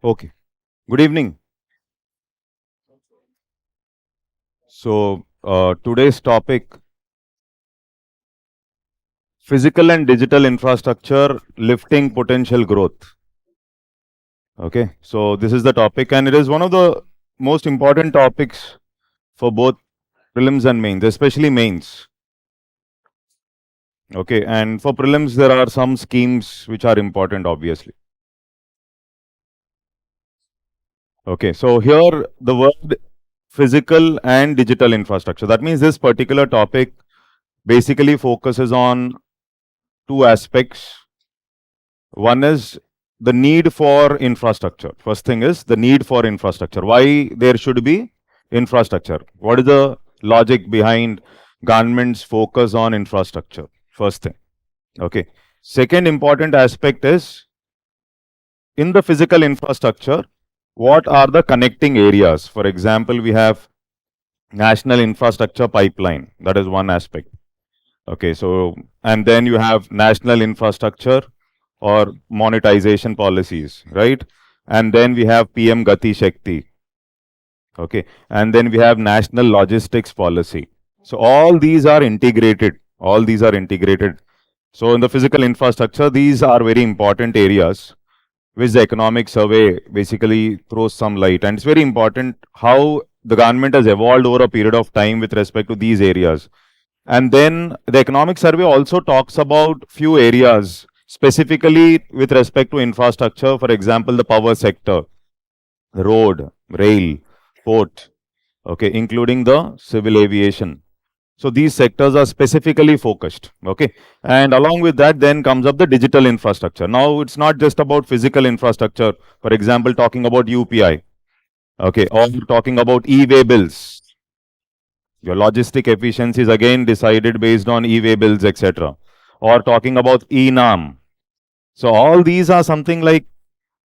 Okay. Good evening. So, today's topic, physical and digital infrastructure lifting potential growth. Okay. So, this is the topic, and it is one of the most important topics for both prelims and mains, especially mains. Okay. And for prelims, there are some schemes which are important, obviously. Okay. So, here the word physical and digital infrastructure. That means this particular topic basically focuses on two aspects. One is the need for infrastructure. First thing is the need for infrastructure. Why there should be infrastructure? What is the logic behind government's focus on infrastructure? First thing. Okay. Second important aspect is in the physical infrastructure, what are the connecting areas? For example, we have national infrastructure pipeline. That is one aspect. Okay. So, and then you have national infrastructure or monetization policies, right? And then we have PM Gati Shakti, okay? And then we have national logistics policy. So all these are integrated. All these are integrated. So in the physical infrastructure, these are very important areas which the economic survey basically throws some light. And it's very important how the government has evolved over a period of time with respect to these areas. And then the economic survey also talks about few areas specifically with respect to infrastructure, for example, the power sector, road, rail, port, okay, including the civil aviation. So these sectors are specifically focused, okay. And along with that, then comes up the digital infrastructure. Now it's not just about physical infrastructure, for example, talking about UPI, okay, or talking about e-way bills. Your logistic efficiency is again decided based on e-way bills, etc. Or talking about e-NAM. So all these are something like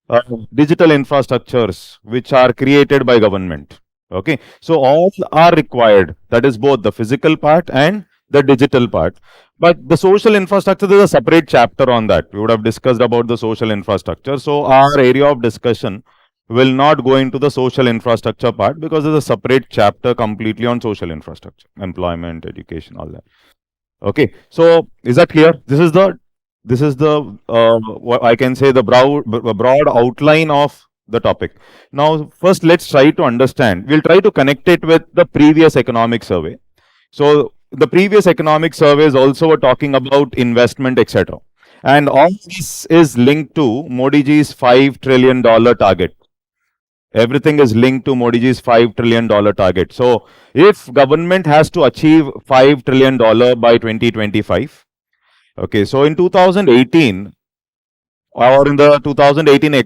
uh, digital infrastructures which are created by government. Okay, so all are required. That is both the physical part and the digital part. But the social infrastructure, there is a separate chapter on that. We would have discussed about the social infrastructure. So our area of discussion will not go into the social infrastructure part because there's a separate chapter completely on social infrastructure, employment, education, all that. Okay, so is that clear? This is the what I can say the broad outline of the topic. Now, first let's try to understand. We'll try to connect it with the previous economic survey. So the previous economic surveys also were talking about investment, etc. And all this is linked to Modi ji's $5 trillion target. Everything is linked to Modi ji's $5 trillion target. So if government has to achieve $5 trillion by 2025, okay, so in 2018 or in the 2018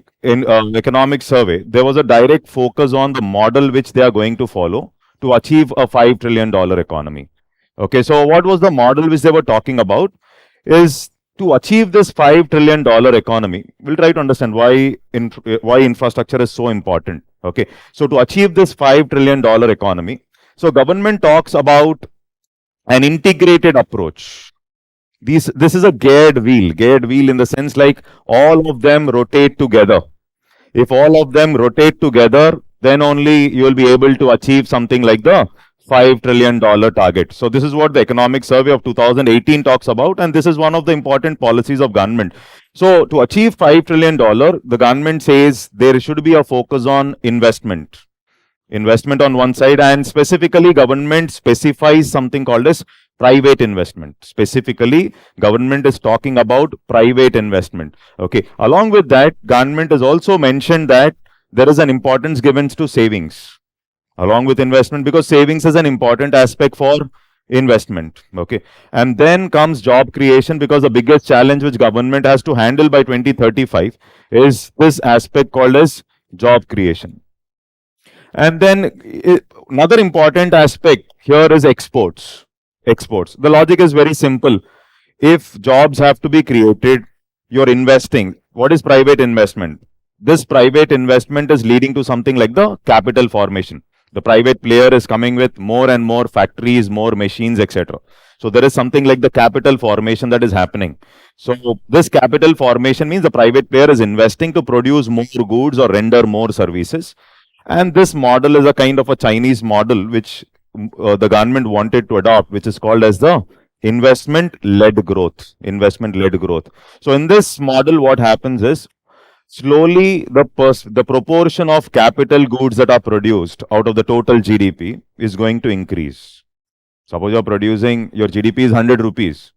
economic survey, there was a direct focus on the model which they are going to follow to achieve a $5 trillion economy. Okay, so what was the model which they were talking about? Is to achieve this $5 trillion economy. We'll try to understand why infrastructure is so important. Okay, so to achieve this $5 trillion economy, so government talks about an integrated approach. This is a geared wheel in the sense like all of them rotate together. If all of them rotate together, then only you will be able to achieve something like the $5 trillion target. So this is what the economic survey of 2018 talks about, and this is one of the important policies of government. So to achieve $5 trillion, the government says there should be a focus on investment. Investment on one side, and specifically government specifies something called as private investment. Specifically, government is talking about private investment. Okay. Along with that, government has also mentioned that there is an importance given to savings along with investment, because savings is an important aspect for investment. Okay. And then comes job creation, because the biggest challenge which government has to handle by 2035 is this aspect called as job creation. And then another important aspect here is exports. Exports. The logic is very simple. If jobs have to be created, you're investing. What is private investment? This private investment is leading to something like the capital formation. The private player is coming with more and more factories, more machines, etc. So there is something like the capital formation that is happening. So this capital formation means the private player is investing to produce more goods or render more services. And this model is a kind of a Chinese model which the government wanted to adopt, which is called as the investment-led growth. Investment-led growth. So in this model, what happens is slowly the proportion of capital goods that are produced out of the total GDP is going to increase. Suppose you're producing, your GDP is 100 rupees.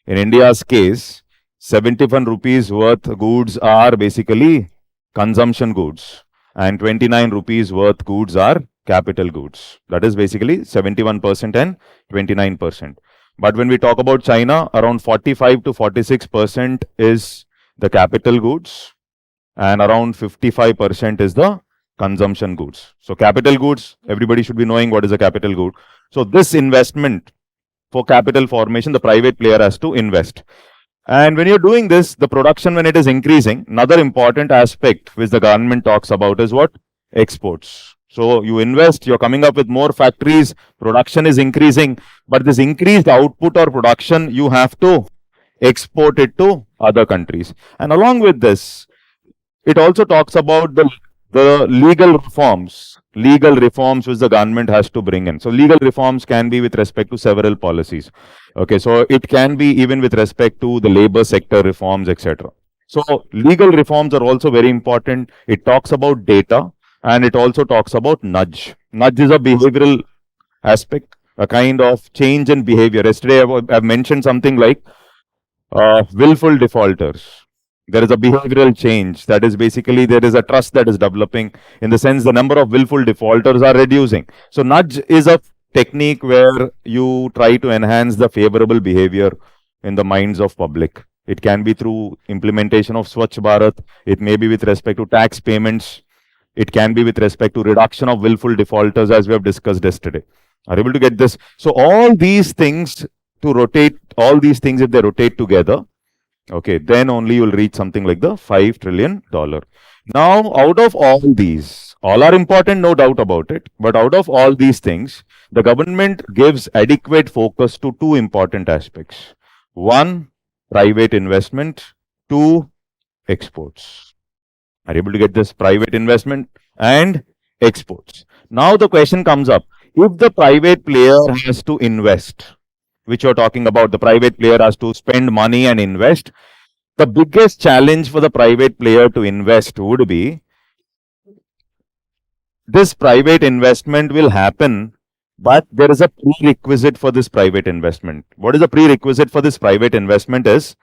In India's case, 71 rupees worth goods are basically consumption goods, and 29 rupees worth goods are capital goods. That is basically 71% and 29%. But when we talk about China, around 45 to 46% is the capital goods, and around 55% is the consumption goods. So capital goods, everybody should be knowing what is a capital good. So this investment for capital formation, the private player has to invest. And when you're doing this, the production, when it is increasing, another important aspect which the government talks about is what? Exports. So you invest, you're coming up with more factories, production is increasing, but this increased output or production, you have to export it to other countries. And along with this, it also talks about the legal reforms which the government has to bring in. So legal reforms can be with respect to several policies. Okay, so it can be even with respect to the labor sector reforms, etc. So legal reforms are also very important. It talks about data and it also talks about nudge. Nudge is a behavioral aspect, a kind of change in behavior. Yesterday I've mentioned something like willful defaulters. There is a behavioral change. That is basically there is a trust that is developing, in the sense the number of willful defaulters are reducing. So nudge is a technique where you try to enhance the favorable behavior in the minds of public. It can be through implementation of Swachh Bharat. It may be with respect to tax payments. It can be with respect to reduction of willful defaulters, as we have discussed yesterday. Are you able to get this? So all these things to rotate, all these things, if they rotate together, okay, then only you will reach something like the $5 trillion. Now, out of all these, all are important, no doubt about it. But out of all these things, the government gives adequate focus to two important aspects. One, private investment. Two, exports. Are you able to get this? Private investment and exports. Now the question comes up, if the private player has to invest, which you're talking about, the private player has to spend money and invest, the biggest challenge for the private player to invest would be, this private investment will happen, but there is a prerequisite for this private investment. What is the prerequisite for this private investment is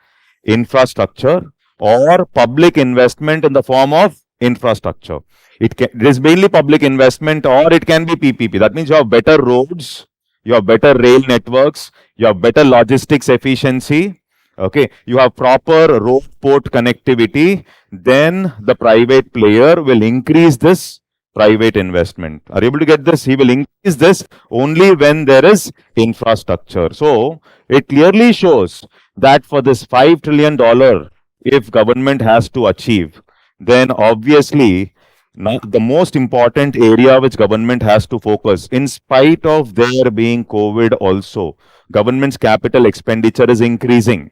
infrastructure or public investment in the form of infrastructure. It is mainly public investment, or it can be PPP. That means you have better roads, you have better rail networks, you have better logistics efficiency, okay, you have proper road port connectivity, then the private player will increase this private investment. Are you able to get this? He will increase this only when there is infrastructure. So it clearly shows that for this $5 trillion, if government has to achieve, then obviously the most important area which government has to focus, in spite of there being COVID also, government's capital expenditure is increasing.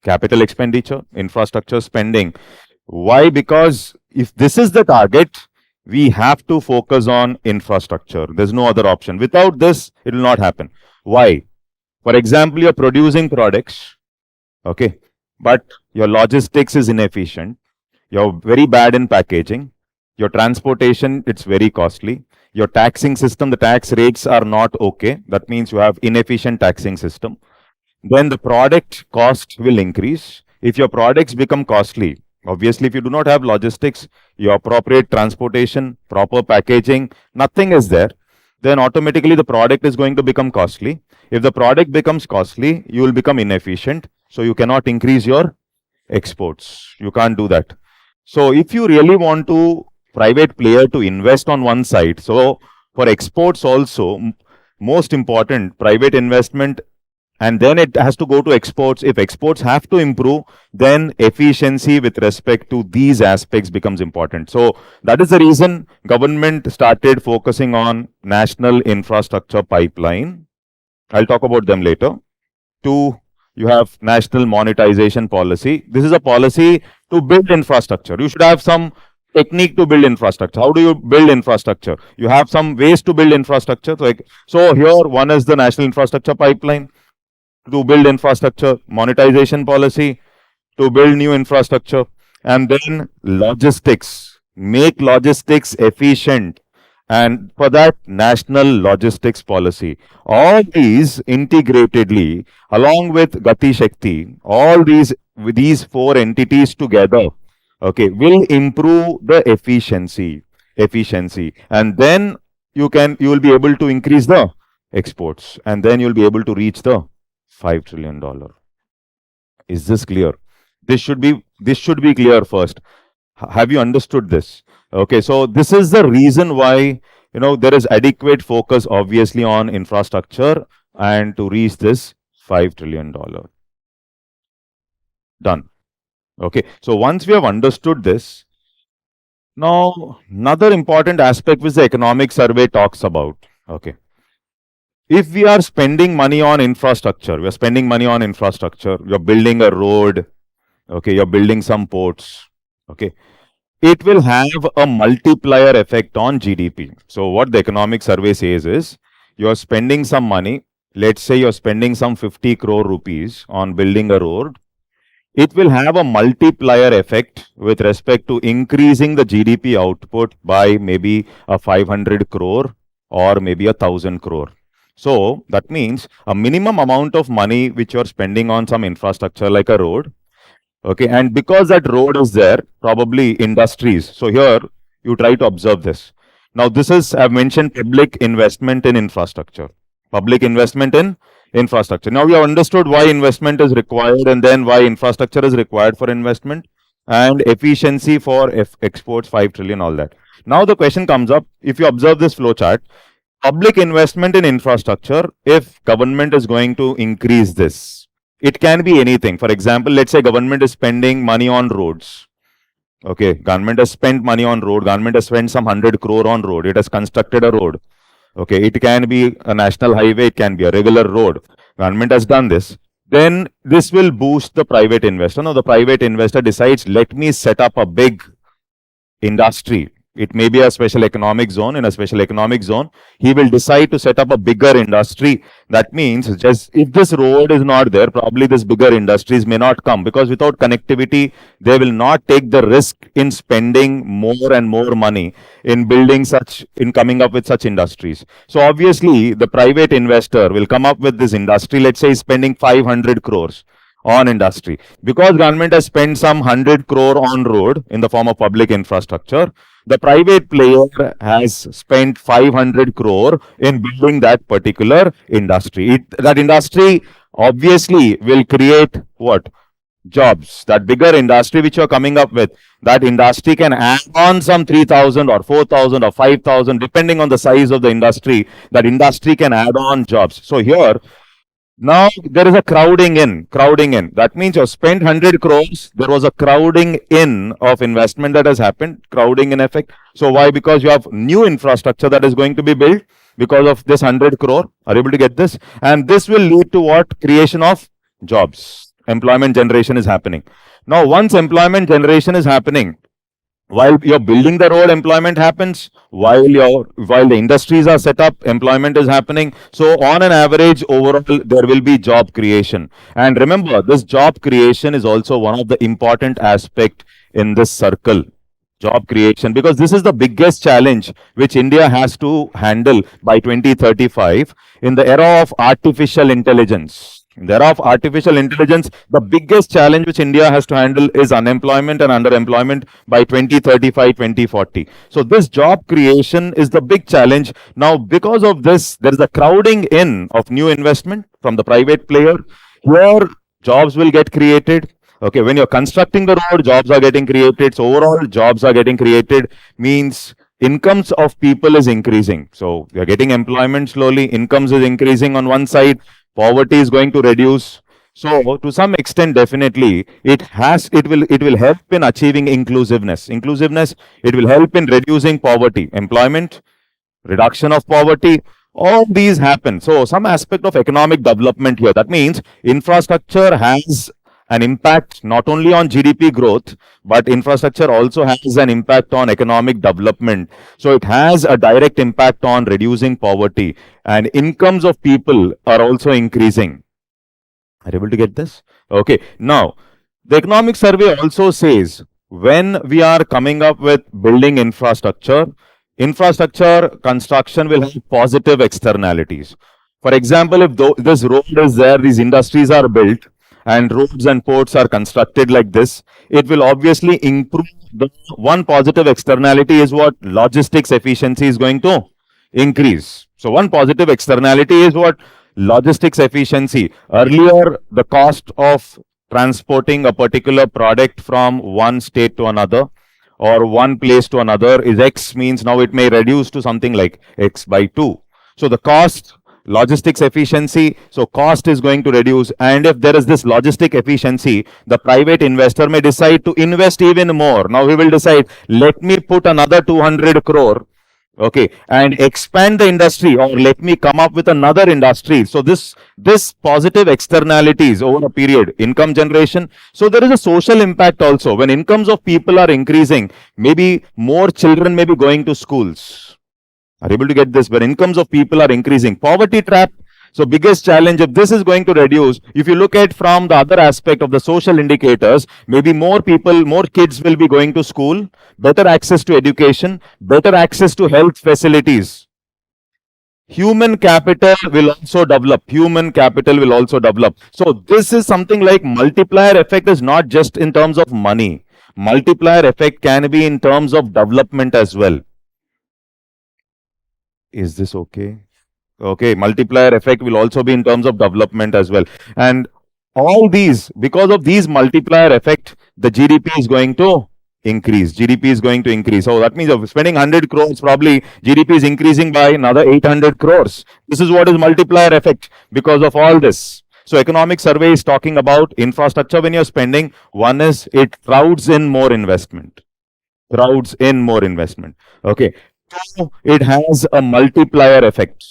Capital expenditure, infrastructure spending. Why? Because if this is the target, we have to focus on infrastructure. There's no other option. Without this, it will not happen. Why? For example, you're producing products, okay, but your logistics is inefficient. You're very bad in packaging. Your transportation, it's very costly. Your taxing system, the tax rates are not okay. That means you have inefficient taxing system. Then the product cost will increase. If your products become costly, obviously, if you do not have logistics, your appropriate transportation, proper packaging, nothing is there, then automatically the product is going to become costly. If the product becomes costly, you will become inefficient. So you cannot increase your exports. You can't do that. So if you really want to private player to invest on one side, so for exports also, most important, private investment and then it has to go to exports. If exports have to improve, then efficiency with respect to these aspects becomes important. So that is the reason government started focusing on national infrastructure pipeline. I'll talk about them later. Two, you have national monetization policy. This is a policy to build infrastructure. You should have some technique to build infrastructure. How do you build infrastructure? You have some ways to build infrastructure. So here one is the national infrastructure pipeline to build infrastructure, monetization policy to build new infrastructure, and then logistics, make logistics efficient. And for that, national logistics policy. All these integratedly, along with Gati Shakti, all these four entities together, okay, will improve the efficiency, and then you will be able to increase the exports, and then you'll be able to reach the $5 trillion. Is this clear? This should be clear first. Have you understood this? Okay, so this is the reason why there is adequate focus obviously on infrastructure and to reach this $5 trillion. Done. Okay, so once we have understood this, now another important aspect which the economic survey talks about. Okay, if we are spending money on infrastructure, you're building a road, okay, you're building some ports, okay, it will have a multiplier effect on GDP. So what the economic survey says is, you're spending some money, let's say you're spending some 50 crore rupees on building a road, it will have a multiplier effect with respect to increasing the GDP output by maybe a 500 crore or maybe 1,000 crore. So that means a minimum amount of money which you're spending on some infrastructure like a road, okay, and because that road is there, probably industries. So here you try to observe this. Now this is, I've mentioned public investment in infrastructure. Public investment in infrastructure. Now we have understood why investment is required and then why infrastructure is required for investment and efficiency for exports, 5 trillion, all that. Now the question comes up, if you observe this flow chart, public investment in infrastructure, if government is going to increase this, it can be anything. For example, let's say government is spending money on roads. Okay, government has spent money on road. Government has spent some 100 crore on road. It has constructed a road. Okay, it can be a national highway. It can be a regular road. Government has done this. Then this will boost the private investor. Now the private investor decides, let me set up a big industry. It may be a special economic zone. In a special economic zone, he will decide to set up a bigger industry. That means just if this road is not there, probably this bigger industries may not come, because without connectivity, they will not take the risk in spending more and more money in building in coming up with such industries. So obviously, the private investor will come up with this industry. Let's say he's spending 500 crores on industry. Because government has spent some 100 crore on road in the form of public infrastructure, the private player has spent 500 crore in building that particular industry. That industry obviously will create what? Jobs. That bigger industry which you're coming up with, that industry can add on some 3,000 or 4,000 or 5,000, depending on the size of the industry. That industry can add on jobs. So here, now there is a crowding in. That means you spent 100 crores. There was a crowding in of investment that has happened, crowding in effect. So why? Because you have new infrastructure that is going to be built because of this 100 crore. Are you able to get this? And this will lead to what? Creation of jobs. Employment generation is happening. Now, once employment generation is happening, while you're building the road, employment happens. While the industries are set up, employment is happening. So on an average, overall, there will be job creation. And remember, this job creation is also one of the important aspect in this circle. Job creation, because this is the biggest challenge which India has to handle by 2035 in the era of artificial intelligence. In the era of artificial intelligence, the biggest challenge which India has to handle is unemployment and underemployment by 2035, 2040. So this job creation is the big challenge. Now, because of this, there is a crowding in of new investment from the private player. Here, jobs will get created. Okay, when you're constructing the road, jobs are getting created. So overall, jobs are getting created, means incomes of people is increasing. So you're getting employment slowly, incomes is increasing on one side. poverty is going to reduce. So to some extent, definitely it will help in achieving inclusiveness. Inclusiveness, it will help in reducing poverty, employment, reduction of poverty, all these happen. So some aspect of economic development here. That means infrastructure has an impact not only on GDP growth, but infrastructure also has an impact on economic development. So it has a direct impact on reducing poverty, and incomes of people are also increasing. Are you able to get this? Okay. Now, the economic survey also says when we are coming up with building infrastructure, infrastructure construction will have positive externalities. For example, if this road is there, these industries are built, and roads and ports are constructed like this, it will obviously improve. The one positive externality is what? Logistics efficiency is going to increase. So one positive externality is what? Logistics efficiency. Earlier, the cost of transporting a particular product from one state to another or one place to another is X, means now it may reduce to something like X by 2. So the cost, logistics efficiency, so cost is going to reduce. And if there is this logistic efficiency, the private investor may decide to invest even more. Now he will decide, let me put another 200 crore, okay, and expand the industry, or let me come up with another industry. So this positive externalities over a period, income generation. So there is a social impact also. When incomes of people are increasing, maybe more children may be going to schools. Are you able to get this? When incomes of people are increasing, poverty trap. So biggest challenge, if this is going to reduce, if you look at from the other aspect of the social indicators, maybe more people, more kids will be going to school, better access to education, better access to health facilities. Human capital will also develop. Human capital will also develop. So this is something like multiplier effect is not just in terms of money. Multiplier effect can be in terms of development as well. Is this okay? Okay, multiplier effect will also be in terms of development as well. And all these, because of these multiplier effect, the GDP is going to increase. GDP is going to increase. So that means of spending 100 crores, probably GDP is increasing by another 800 crores. This is what is multiplier effect because of all this. So economic survey is talking about infrastructure. When you're spending, one is it crowds in more investment. Crowds in more investment. Okay. Two, it has a multiplier effect.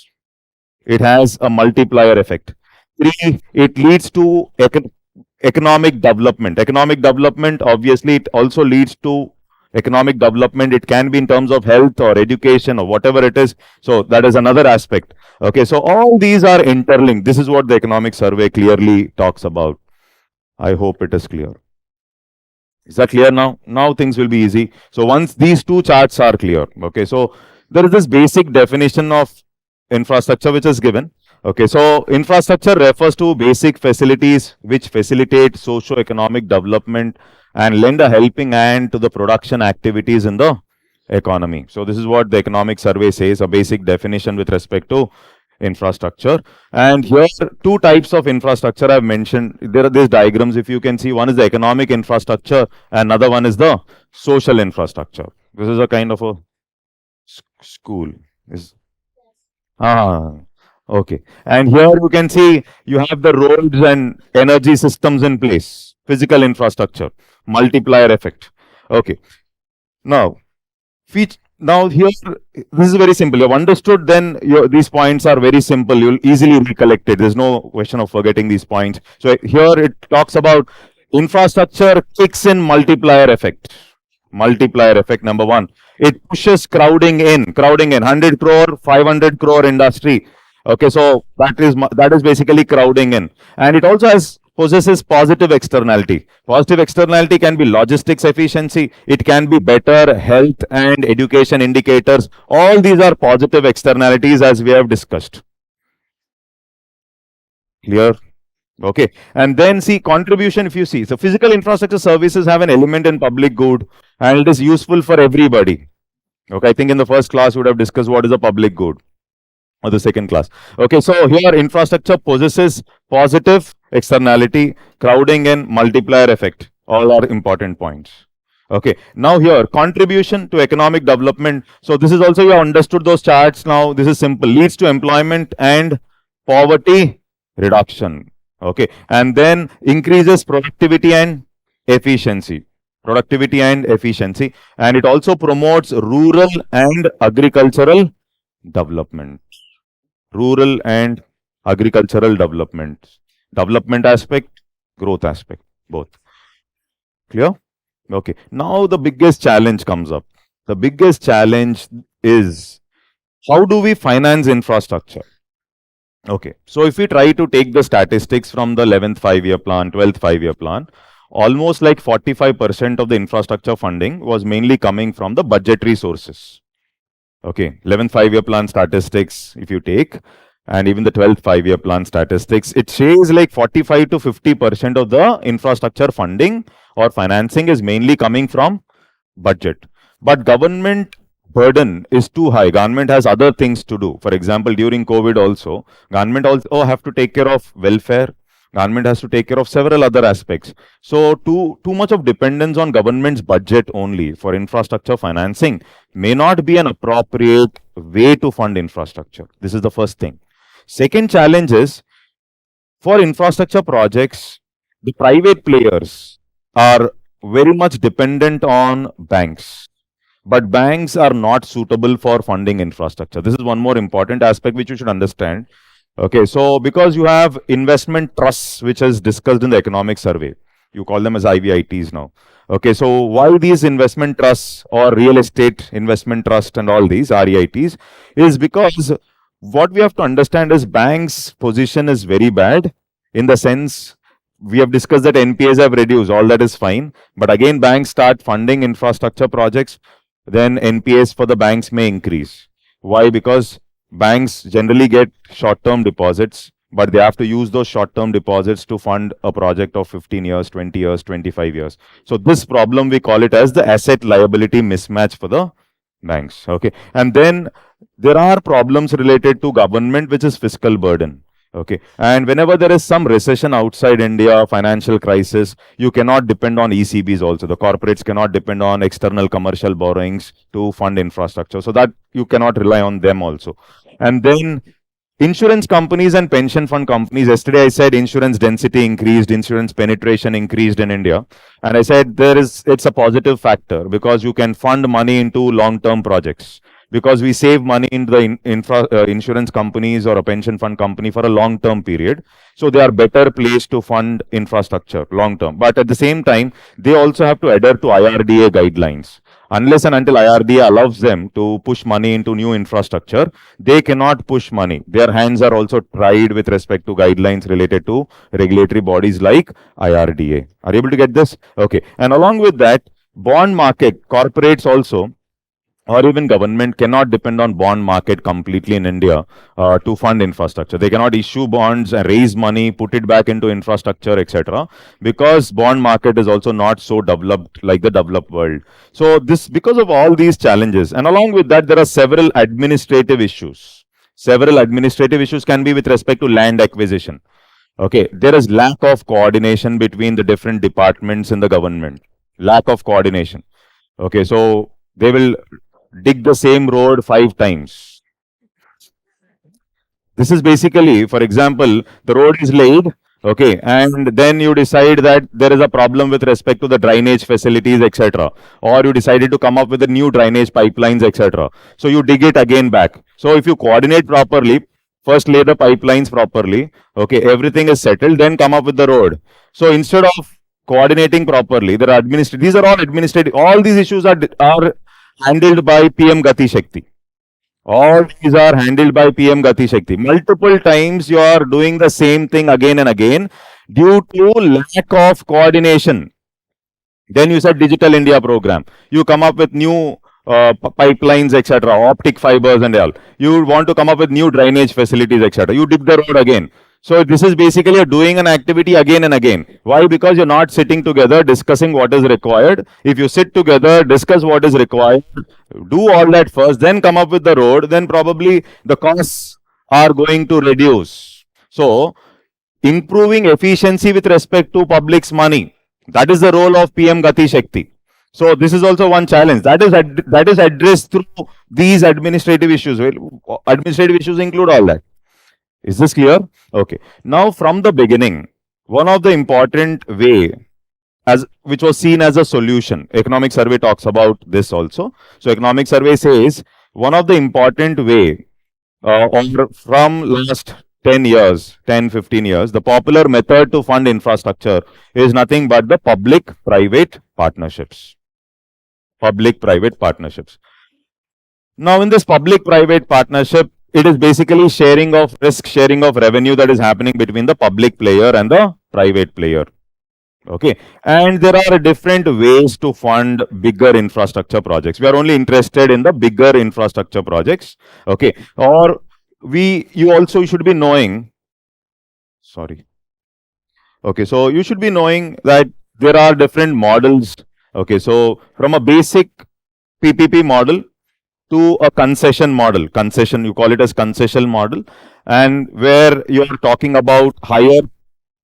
It has a multiplier effect. Three, it leads to economic development. Economic development, obviously, it also leads to economic development. It can be in terms of health or education or whatever it is. So that is another aspect. Okay, so all these are interlinked. This is what the economic survey clearly talks about. I hope it is clear. Is that clear now? Now things will be easy. So once these two charts are clear, okay, so there is this basic definition of infrastructure which is given. Okay, so infrastructure refers to basic facilities which facilitate socio-economic development and lend a helping hand to the production activities in the economy. So this is what the economic survey says, a basic definition with respect to infrastructure. And here two types of infrastructure I've mentioned. There are these diagrams, if you can see. One is the economic infrastructure, and another one is the social infrastructure. This is a kind of a school. Okay. And here you can see you have the roads and energy systems in place. Physical infrastructure, multiplier effect. Okay. Now, now here, this is very simple. You have understood, then these points are very simple. You'll easily recollect it. There's no question of forgetting these points. So here it talks about infrastructure kicks in multiplier effect. Multiplier effect number one. It pushes crowding in. 100 crore, 500 crore industry. Okay, so that is basically crowding in. And it also possesses positive externality. Positive externality can be logistics efficiency. It can be better health and education indicators. All these are positive externalities as we have discussed. Clear? Okay. And then see contribution, if you see. So physical infrastructure services have an element in public good and it is useful for everybody. Okay, I think in the first class we would have discussed what is a public good. Or the second class. Okay, so here infrastructure possesses positive externality, crowding and multiplier effect. All are important points. Okay, now here contribution to economic development. So this is also, you have understood those charts now. This is simple. Leads to employment and poverty reduction. Okay, and then increases productivity and efficiency. Productivity and efficiency, and it also promotes rural and agricultural development. Rural and agricultural development. Development aspect, growth aspect, both. Clear? Okay. Now the biggest challenge comes up. The biggest challenge is how do we finance infrastructure? Okay. So if we try to take the statistics from the 11th 5-year plan, 12th 5-year plan, almost like 45% of the infrastructure funding was mainly coming from the budgetary sources. Okay. 11th 5-year plan statistics, if you take, and even the 12th 5-year plan statistics, it says like 45 to 50% of the infrastructure funding or financing is mainly coming from budget. But government burden is too high. Government has other things to do. For example, during COVID also, government also have to take care of welfare. Government has to take care of several other aspects. So too much of dependence on government's budget only for infrastructure financing may not be an appropriate way to fund infrastructure. This is the first thing. Second challenge is for infrastructure projects, the private players are very much dependent on banks. But banks are not suitable for funding infrastructure. This is one more important aspect which you should understand. Okay, so because you have investment trusts, which is discussed in the economic survey, you call them as IVITs now. Okay, so why these investment trusts or real estate investment trust and all these REITs is because what we have to understand is banks' position is very bad in the sense we have discussed that NPAs have reduced, all that is fine. But again, banks start funding infrastructure projects, then NPAs for the banks may increase. Why? Because banks generally get short-term deposits, but they have to use those short-term deposits to fund a project of 15 years, 20 years, 25 years. So this problem, we call it as the asset liability mismatch for the banks. Okay. And then there are problems related to government, which is fiscal burden. Okay. And whenever there is some recession outside India, financial crisis, you cannot depend on ECBs also. The corporates cannot depend on external commercial borrowings to fund infrastructure. So that you cannot rely on them also. And then insurance companies and pension fund companies, yesterday I said insurance density increased, insurance penetration increased in India. And I said it's a positive factor because you can fund money into long-term projects. Because we save money in the insurance companies or a pension fund company for a long-term period. So they are better placed to fund infrastructure long-term. But at the same time, they also have to adhere to IRDA guidelines. Unless and until IRDA allows them to push money into new infrastructure, they cannot push money. Their hands are also tied with respect to guidelines related to regulatory bodies like IRDA. Are you able to get this? Okay. And along with that, bond market, corporates also, or even government cannot depend on bond market completely in India to fund infrastructure. They cannot issue bonds and raise money, put it back into infrastructure, etc. Because bond market is also not so developed like the developed world. So this, because of all these challenges, and along with that, there are several administrative issues. Several administrative issues can be with respect to land acquisition. Okay, there is lack of coordination between the different departments in the government. Lack of coordination. Okay, so they will dig the same road 5 times. This is basically, for example, the road is laid, okay, and then you decide that there is a problem with respect to the drainage facilities, etc. Or you decided to come up with the new drainage pipelines, etc. So you dig it again back. So if you coordinate properly, first lay the pipelines properly, okay, everything is settled, then come up with the road. So instead of coordinating properly, there are administrative, these are all administrative, all these issues are handled by PM Gati Shakti. All these are handled by PM Gati Shakti. Multiple times you are doing the same thing again and again due to lack of coordination. Then you said Digital India program. You come up with new pipelines, etc., optic fibers and all. You want to come up with new drainage facilities, etc. You dig the road again. So this is basically doing an activity again and again. Why? Because you're not sitting together discussing what is required. If you sit together, discuss what is required, do all that first, then come up with the road, then probably the costs are going to reduce. So improving efficiency with respect to public's money, that is the role of PM Gati Shakti. So this is also one challenge that is addressed through these administrative issues. Well, administrative issues include all that. Is this clear? Okay. Now, from the beginning, one of the important way as which was seen as a solution. Economic survey talks about this also. So economic survey says one of the important way or from last 10 years, 10, 15 years, the popular method to fund infrastructure is nothing but the public-private partnerships. Public-private partnerships. Now, in this public-private partnership, it is basically sharing of risk, sharing of revenue that is happening between the public player and the private player. Okay, and there are different ways to fund bigger infrastructure projects. We are only interested in the bigger infrastructure projects. Okay, or you also should be knowing. Sorry. Okay, so you should be knowing that there are different models. Okay, so from a basic PPP model to a concession model, concession, you call it as concession model, and where you are talking about higher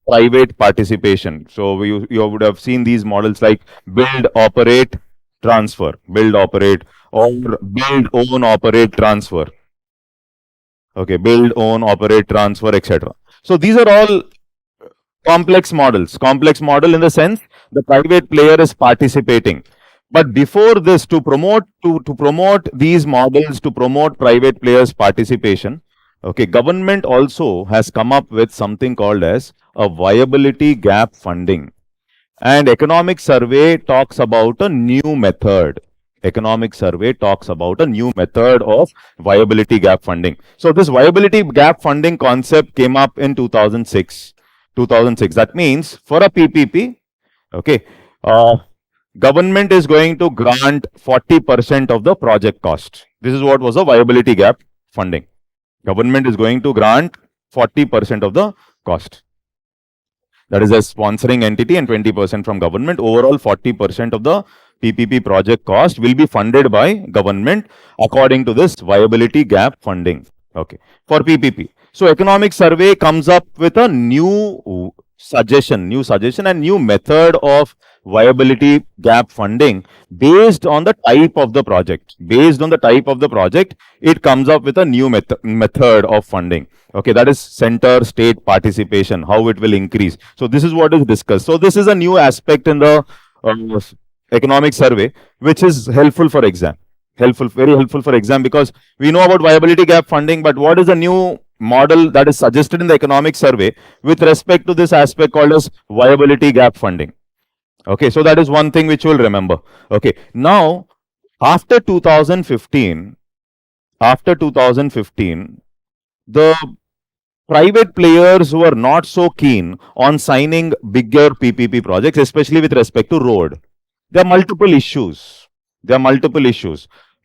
private participation. So you would have seen these models like build, operate, transfer, build, operate, or build, own, operate, transfer. Okay, build, own, operate, transfer, etc. So these are all complex models. Complex model in the sense the private player is participating. But before this, to promote these models, to promote private players' participation, okay, government also has come up with something called as a viability gap funding. And economic survey talks about a new method. Economic survey talks about a new method of viability gap funding. So this viability gap funding concept came up in 2006. 2006. That means for a PPP, okay, government is going to grant 40% of the project cost. This is what was a viability gap funding. Government is going to grant 40% of the cost. That is a sponsoring entity and 20% from government. Overall, 40% of the PPP project cost will be funded by government according to this viability gap funding. Okay, for PPP. So economic survey comes up with a new suggestion and new method of viability gap funding based on the type of the project. Based on the type of the project, it comes up with a new method of funding. Okay, that is center state participation, how it will increase. So this is what is discussed. So this is a new aspect in the economic survey, which is helpful for exam. Very helpful for exam, because we know about viability gap funding, but what is the new model that is suggested in the economic survey with respect to this aspect called as viability gap funding? Okay, so that is one thing which you will remember. Okay, now after 2015, the private players who are not so keen on signing bigger PPP projects, especially with respect to road. There are multiple issues.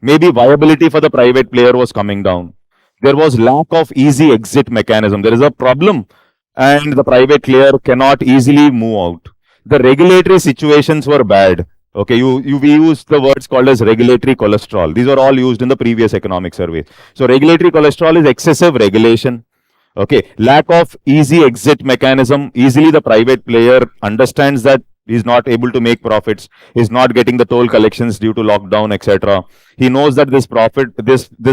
Maybe viability for the private player was coming down. There was lack of easy exit mechanism. There is a problem and the private player cannot easily move out. The regulatory situations were bad. Okay, we used the words called as regulatory cholesterol. These are all used in the previous economic survey. So regulatory cholesterol is excessive regulation. Okay, lack of easy exit mechanism. Easily the private player understands that he's not able to make profits. He's not getting the toll collections due to lockdown, etc. He knows that this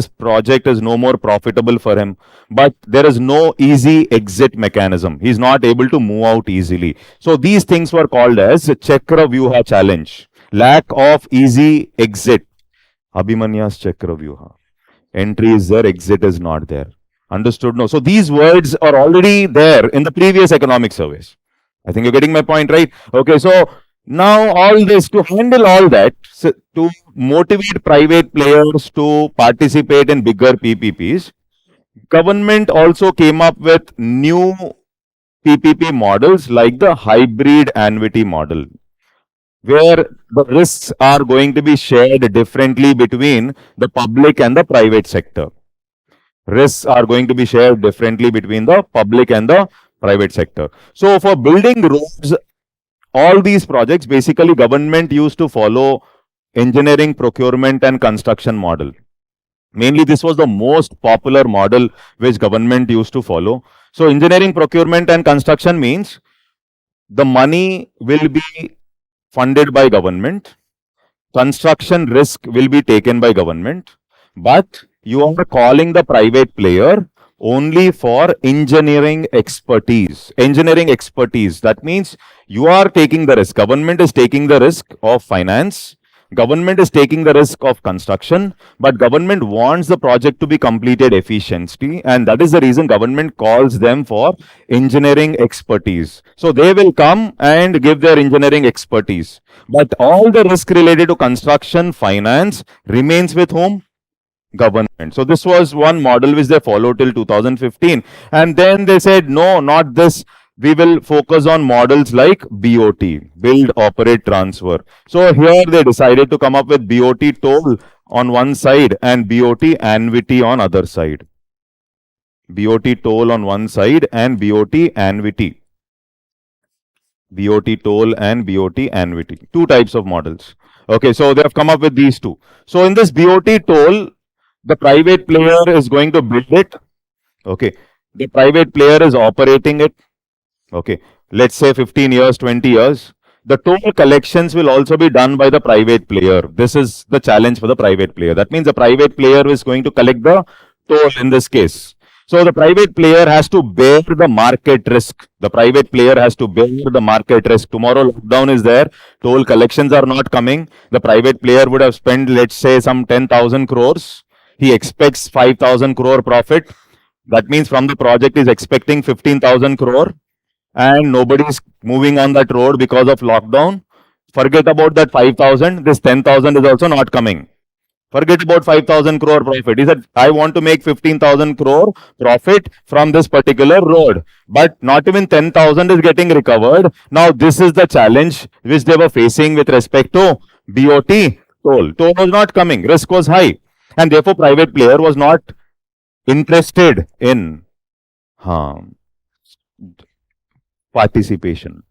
project is no more profitable for him, but there is no easy exit mechanism. He's not able to move out easily. So these things were called as Chakra Vyuha challenge. Lack of easy exit. Abhimanya's Chakra Vyuha. Entry is there, exit is not there. Understood? No. So these words are already there in the previous economic surveys. I think you're getting my point, right? Okay, so now all this, to handle all that, so to motivate private players to participate in bigger PPPs, government also came up with new PPP models like the hybrid annuity model, where the risks are going to be shared differently between the public and the private sector. Risks are going to be shared differently between the public and the private sector. So for building roads, all these projects, basically government used to follow engineering, procurement and construction model. Mainly this was the most popular model which government used to follow. So engineering, procurement and construction means the money will be funded by government. Construction risk will be taken by government, but you are calling the private player only for engineering expertise. Engineering expertise. That means you are taking the risk. Government is taking the risk of finance. Government is taking the risk of construction, but government wants the project to be completed efficiently, and that is the reason government calls them for engineering expertise. So they will come and give their engineering expertise. But all the risk related to construction, finance remains with whom? Government. So this was one model which they followed till 2015. And then they said, no, not this. We will focus on models like BOT, build, operate, transfer. So here they decided to come up with BOT toll on one side and BOT annuity on other side. BOT toll on one side and BOT annuity. BOT toll and BOT annuity. Two types of models. Okay, so they have come up with these two. So in this BOT toll, the private player is going to build it. Okay, the private player is operating it. Okay, let's say 15 years, 20 years. The toll collections will also be done by the private player. This is the challenge for the private player. That means the private player is going to collect the toll in this case. So the private player has to bear the market risk. The private player has to bear the market risk. Tomorrow lockdown is there, toll collections are not coming. The private player would have spent, let's say, some 10,000 crores. He expects 5,000 crore profit. That means from the project is expecting 15,000 crore, and nobody is moving on that road because of lockdown. Forget about that 5,000. This 10,000 is also not coming. Forget about 5,000 crore profit. He said, I want to make 15,000 crore profit from this particular road. But not even 10,000 is getting recovered. Now, this is the challenge which they were facing with respect to BOT toll. Toll was not coming. Risk was high. And therefore, private player was not interested in participation.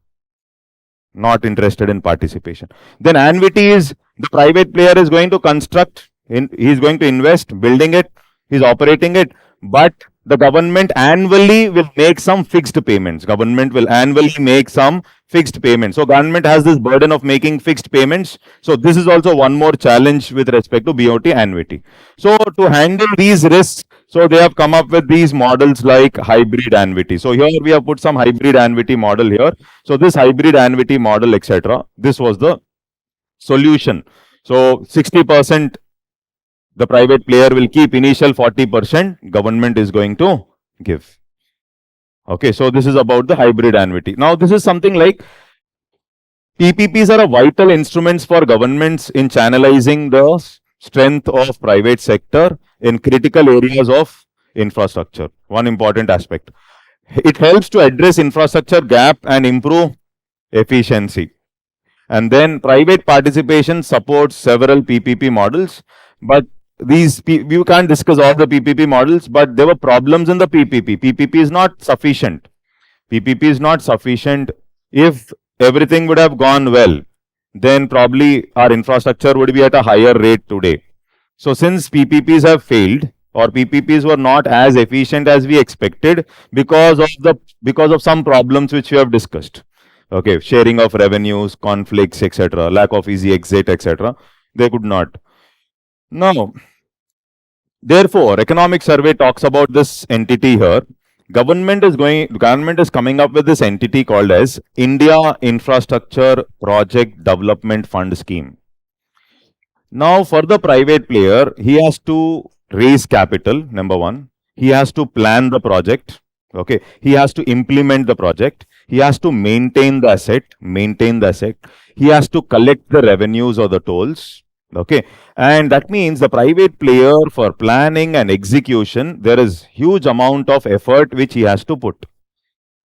Not interested in participation. Then annuity is the private player is going to construct, he's going to invest, building it, he's operating it, but the government annually will make some fixed payments. Government will annually make some fixed payments. So government has this burden of making fixed payments. So this is also one more challenge with respect to BOT annuity. So to handle these risks, so they have come up with these models like hybrid annuity. So here we have put some hybrid annuity model here. So this hybrid annuity model, etc. This was the solution. So 60% the private player will keep, initial 40% government is going to give. Okay, so this is about the hybrid annuity. Now this is something like PPPs are a vital instruments for governments in channelizing the strength of private sector in critical areas of infrastructure. One important aspect. It helps to address infrastructure gap and improve efficiency. And then private participation supports several PPP models, but you can't discuss all the PPP models, but there were problems in the PPP. PPP is not sufficient. PPP is not sufficient. If everything would have gone well, then probably our infrastructure would be at a higher rate today. So since PPPs have failed, or PPPs were not as efficient as we expected because of some problems which we have discussed. Okay, sharing of revenues, conflicts, etc., lack of easy exit, etc. They could not. Now, therefore, economic survey talks about this entity here. Government is coming up with this entity called as India Infrastructure Project Development Fund Scheme. Now, for the private player, he has to raise capital, number one. He has to plan the project. Okay, he has to implement the project. He has to maintain the asset. He has to collect the revenues or the tolls. Okay, and that means the private player, for planning and execution, there is huge amount of effort which he has to put.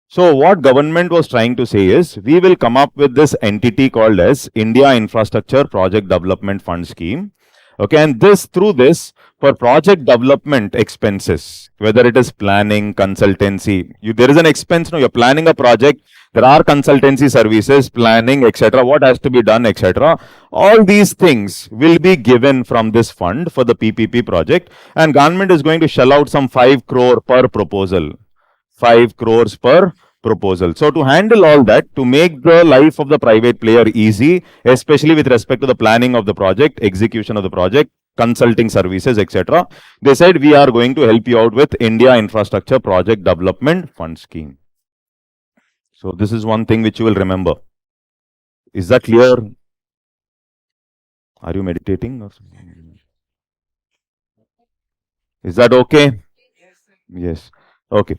So what government was trying to say is, we will come up with this entity called as India Infrastructure Project Development Fund Scheme. Okay, and through this, for project development expenses, whether it is planning, consultancy, there is an expense, no, you're planning a project, there are consultancy services, planning, etc., what has to be done, etc. All these things will be given from this fund for the PPP project, and government is going to shell out some 5 crore per proposal. 5 crores per proposal. So to handle all that, to make the life of the private player easy, especially with respect to the planning of the project, execution of the project, consulting services, etc. They said we are going to help you out with India Infrastructure Project Development Fund Scheme. So this is one thing which you will remember. Is that clear? Are you meditating or something? Is that okay? Yes. Okay.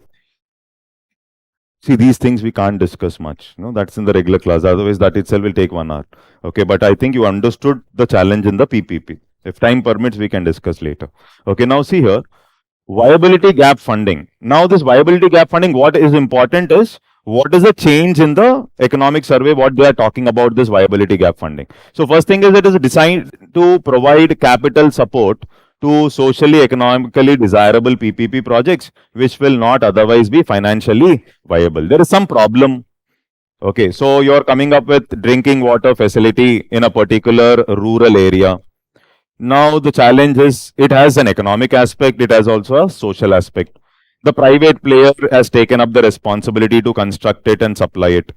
See, these things we can't discuss much. No, that's in the regular class. Otherwise, that itself will take 1 hour. Okay, but I think you understood the challenge in the PPP. If time permits, we can discuss later. Okay, now see here. Viability gap funding. Now, this viability gap funding, what is important is what is the change in the economic survey, what they are talking about this viability gap funding. So, first thing is it is designed to provide capital support to socially economically desirable PPP projects which will not otherwise be financially viable. There is some problem. Okay, so you're coming up with drinking water facility in a particular rural area. Now, the challenge is it has an economic aspect, it has also a social aspect. The private player has taken up the responsibility to construct it and supply it.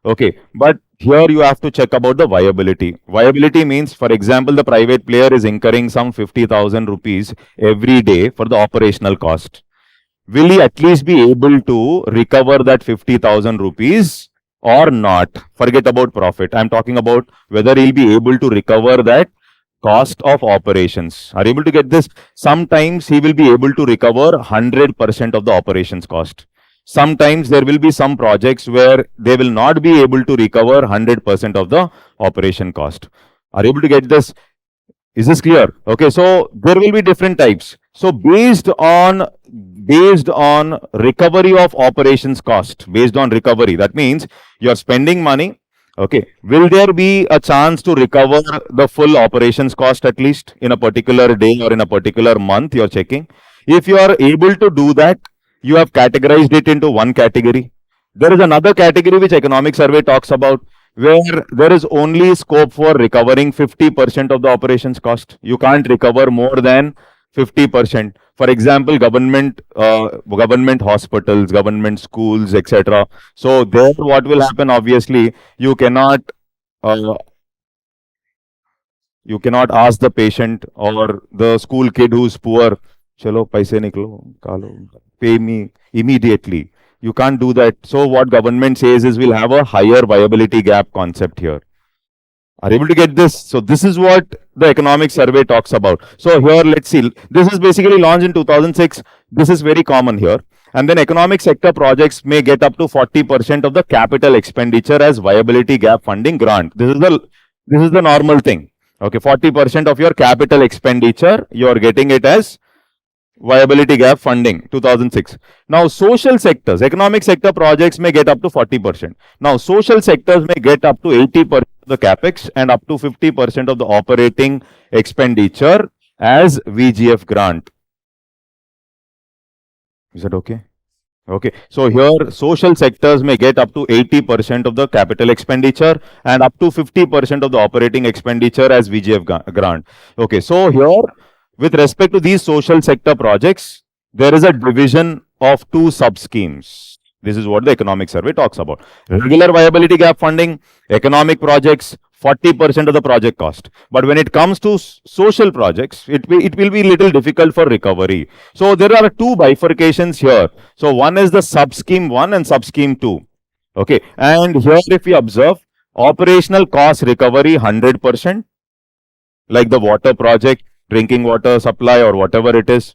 Okay, but here you have to check about the viability. Viability means, for example, the private player is incurring some 50,000 rupees every day for the operational cost. Will he at least be able to recover that 50,000 rupees or not? Forget about profit. I'm talking about whether he'll be able to recover that cost of operations. Are you able to get this? Sometimes he will be able to recover 100% of the operations cost. Sometimes there will be some projects where they will not be able to recover 100% of the operation cost. Are you able to get this? Is this clear? Okay, so there will be different types. So based on recovery of operations cost, based on recovery, that means you are spending money. Okay, will there be a chance to recover the full operations cost at least in a particular day or in a particular month? You're checking. If you are able to do that, you have categorized it into one category. There is another category which economic survey talks about, where there is only scope for recovering 50% of the operations cost. You can't recover more than 50%. For example, government hospitals, government schools, etc. So there, what will happen? Obviously, you cannot uh, ask the patient or the school kid who's poor, chalo paise niklo, kalo, pay me immediately. You can't do that. So what government says is we'll have a higher viability gap concept here. Are you able to get this? So this is what the economic survey talks about. So here, let's see. This is basically launched in 2006. This is very common here. And then economic sector projects may get up to 40% of the capital expenditure as viability gap funding grant. This is the normal thing. Okay, 40% of your capital expenditure, you are getting it as viability gap funding, 2006. Now, social sectors, economic sector projects may get up to 40%. Now, social sectors may get up to 80% of the capex and up to 50% of the operating expenditure as VGF grant. Is that okay? Okay, so here social sectors may get up to 80% of the capital expenditure and up to 50% of the operating expenditure as VGF grant. Okay, so here with respect to these social sector projects, there is a division of two sub-schemes. This is what the economic survey talks about. Regular viability gap funding, economic projects, 40% of the project cost. But when it comes to social projects, it will be little difficult for recovery. So there are two bifurcations here. So one is the sub-scheme 1 and sub-scheme 2. Okay, and here if we observe, operational cost recovery 100%, like the water project, drinking water supply or whatever it is.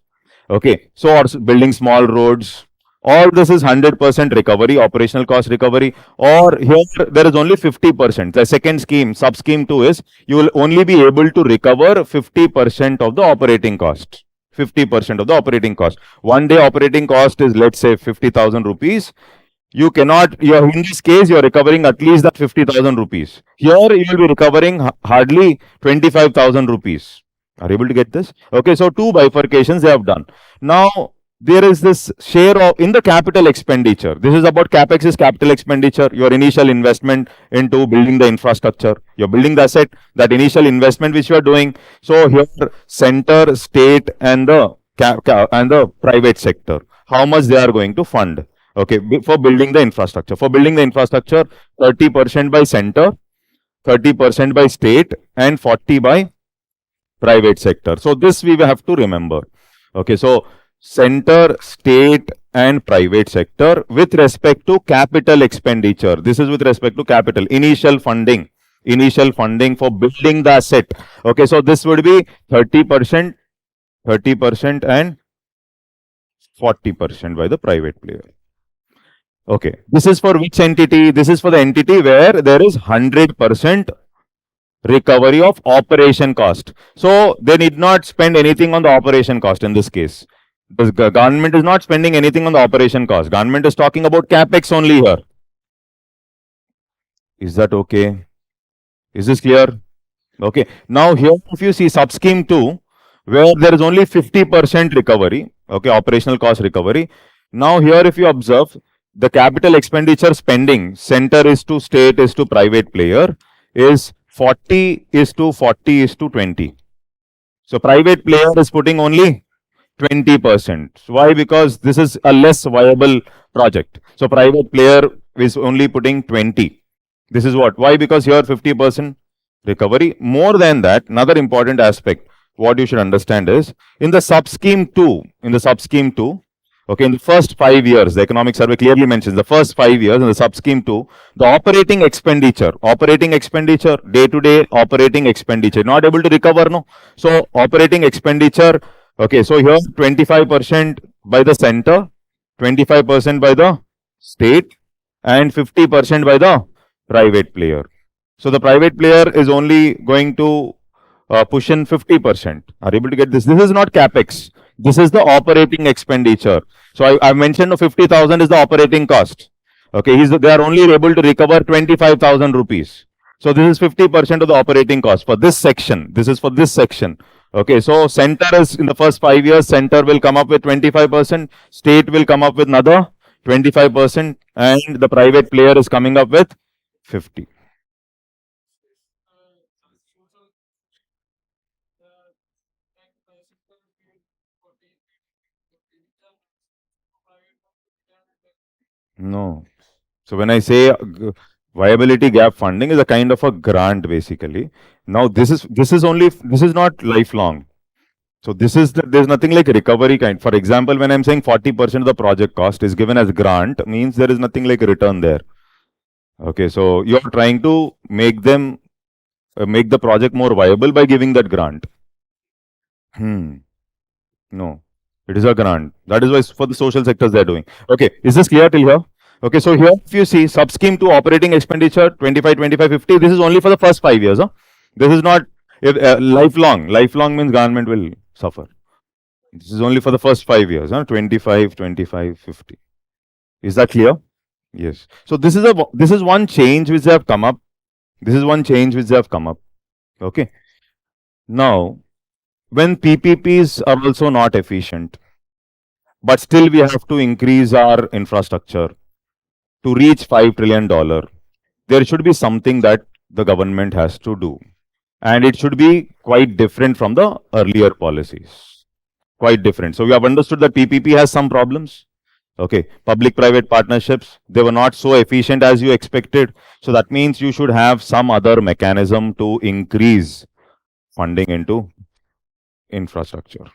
Okay, so or building small roads, all this is 100% recovery, operational cost recovery, or here there is only 50%. The second scheme, sub scheme 2 is you will only be able to recover 50% of the operating cost. 50% of the operating cost. One day operating cost is, let's say, 50,000 rupees. You cannot, in this case, you are recovering at least that 50,000 rupees. Here, you will be recovering hardly 25,000 rupees. Are you able to get this? Okay, so two bifurcations they have done. Now, there is this share of in the capital expenditure. This is about capex is capital expenditure, your initial investment into building the infrastructure. You're building the asset, that initial investment which you are doing. So here, center, state, and the private sector, how much they are going to fund. Okay, for building the infrastructure. For building the infrastructure, 30% by center, 30% by state, and 40% by private sector. So this we have to remember. Okay, so center, state and private sector with respect to capital expenditure. This is with respect to capital, initial funding for building the asset. Okay, so this would be 30%, 30% and 40% by the private player. Okay, this is for which entity? This is for the entity where there is 100% recovery of operation cost. So they need not spend anything on the operation cost in this case. The government is not spending anything on the operation cost. Government is talking about capex only here. Is that okay? Is this clear? Okay. Now here if you see subscheme 2, where there is only 50% recovery, okay, operational cost recovery. Now here if you observe, the capital expenditure spending, center is to state is to private player, is 40 is to 40 is to 20. So private player is putting only 20%. Why? Because this is a less viable project. So private player is only putting 20. This is what? Why? Because here 50% recovery. More than that, another important aspect, what you should understand is, in the subscheme 2, okay, in the first 5 years, the economic survey clearly mentions the first 5 years in the subscheme 2, the operating expenditure, day-to-day operating expenditure, not able to recover, no. So operating expenditure, okay, so here 25% by the center, 25% by the state, and 50% by the private player. So the private player is only going to push in 50%. Are you able to get this? This is not capex. This is the operating expenditure. So I mentioned 50,000 is the operating cost. Okay, they are only able to recover 25,000 rupees. So this is 50% of the operating cost for this section. This is for this section. Okay, so center is in the first 5 years, center will come up with 25%, state will come up with another 25%, and the private player is coming up with 50. No. So when I say viability gap funding is a kind of a grant basically. Now this is not lifelong. So there's nothing like recovery kind. For example, when I'm saying 40% of the project cost is given as grant, means there is nothing like return there. Okay, so you're trying to make them make the project more viable by giving that grant. No, it is a grant. That is why for the social sectors they're doing. Okay, is this clear till here? Okay, so here if you see subscheme 2 operating expenditure 25, 25, 50, this is only for the first 5 years. Huh? This is not lifelong. Lifelong means government will suffer. This is only for the first 5 years. Huh? 25, 25, 50. Is that clear? Yes. So this is one change which they have come up. Okay. Now, when PPPs are also not efficient, but still we have to increase our infrastructure to reach $5 trillion, there should be something that the government has to do. And it should be quite different from the earlier policies. Quite different. So we have understood that PPP has some problems. Okay, public-private partnerships, they were not so efficient as you expected. So that means you should have some other mechanism to increase funding into infrastructure.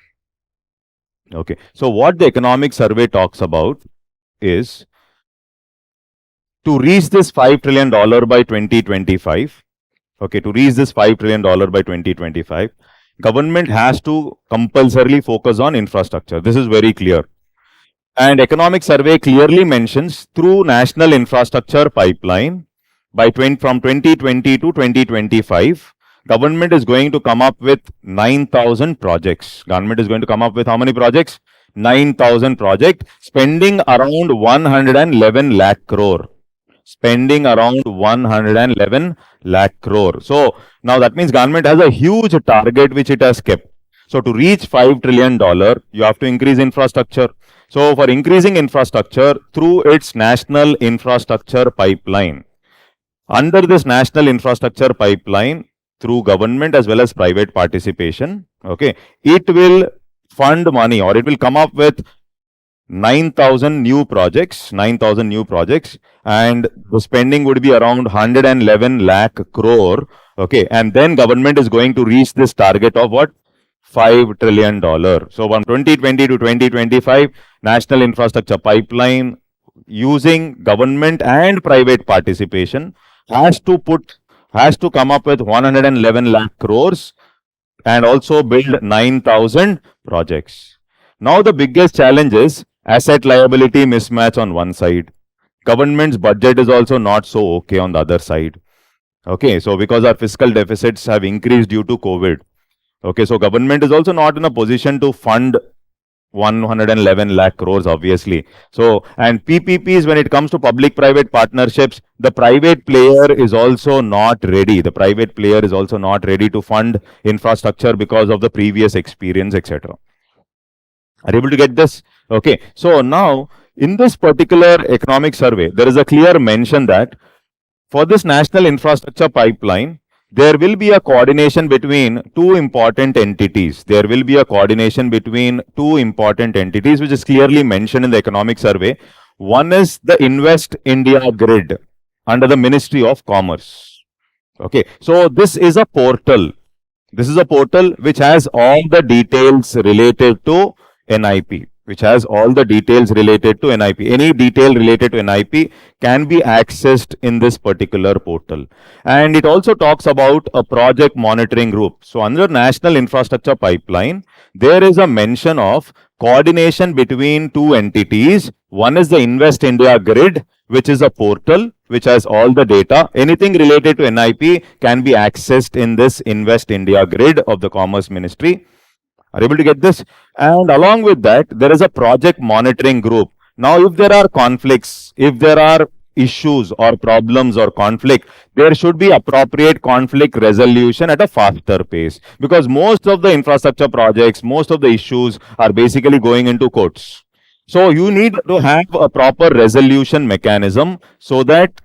Okay, so what the economic survey talks about is to reach this $5 trillion by 2025. Okay, to reach this $5 trillion by 2025, government has to compulsorily focus on infrastructure. This is very clear. And economic survey clearly mentions through national infrastructure pipeline from 2020 to 2025, government is going to come up with 9,000 projects. Government is going to come up with how many projects? 9,000 projects, spending around 111 lakh crore. Spending around 111 lakh crore. So now that means government has a huge target which it has kept. So to reach $5 trillion, you have to increase infrastructure. So for increasing infrastructure through its national infrastructure pipeline, under this national infrastructure pipeline, through government as well as private participation, okay, it will fund money or it will come up with 9,000 new projects, and the spending would be around 111 lakh crore Okay, and then government is going to reach this target of what? $5 trillion. So from 2020 to 2025, national infrastructure pipeline using government and private participation has to put has to come up with 111 lakh crores and also build 9,000 projects. Now the biggest challenge is asset liability mismatch on one side. Government's budget is also not so okay on the other side. Okay, so because our fiscal deficits have increased due to COVID. Okay, so government is also not in a position to fund 111 lakh crores, obviously. So, and PPPs, when it comes to public private partnerships, the private player is also not ready. The private player is also not ready to fund infrastructure because of the previous experience, etc. Are you able to get this? Okay, so now in this particular economic survey, there is a clear mention that for this national infrastructure pipeline, there will be a coordination between two important entities. There will be a coordination between two important entities, which is clearly mentioned in the economic survey. One is the Invest India Grid under the Ministry of Commerce. Okay, so this is a portal. This is a portal which has all the details related to NIP, which has all the details related to NIP. Any detail related to NIP can be accessed in this particular portal. And it also talks about a project monitoring group. So under National Infrastructure Pipeline, there is a mention of coordination between two entities. One is the Invest India Grid, which is a portal which has all the data. Anything related to NIP can be accessed in this Invest India Grid of the Commerce Ministry. Are you able to get this? And along with that, there is a project monitoring group. Now, if there are conflicts, if there are issues or problems or conflict, there should be appropriate conflict resolution at a faster pace. Because most of the infrastructure projects, most of the issues are basically going into courts. So you need to have a proper resolution mechanism so that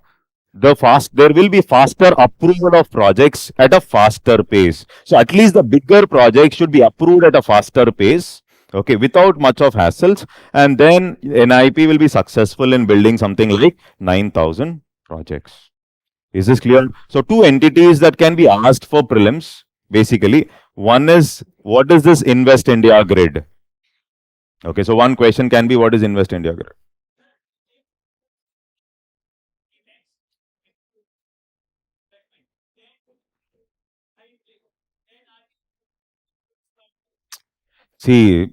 there will be faster approval of projects at a faster pace. So at least the bigger projects should be approved at a faster pace, okay, without much of hassles, and then NIP will be successful in building something like 9,000 projects. Is this clear? So two entities that can be asked for prelims, basically. One is, what is this Invest India Grid? Okay, so one question can be, what is Invest India Grid? See,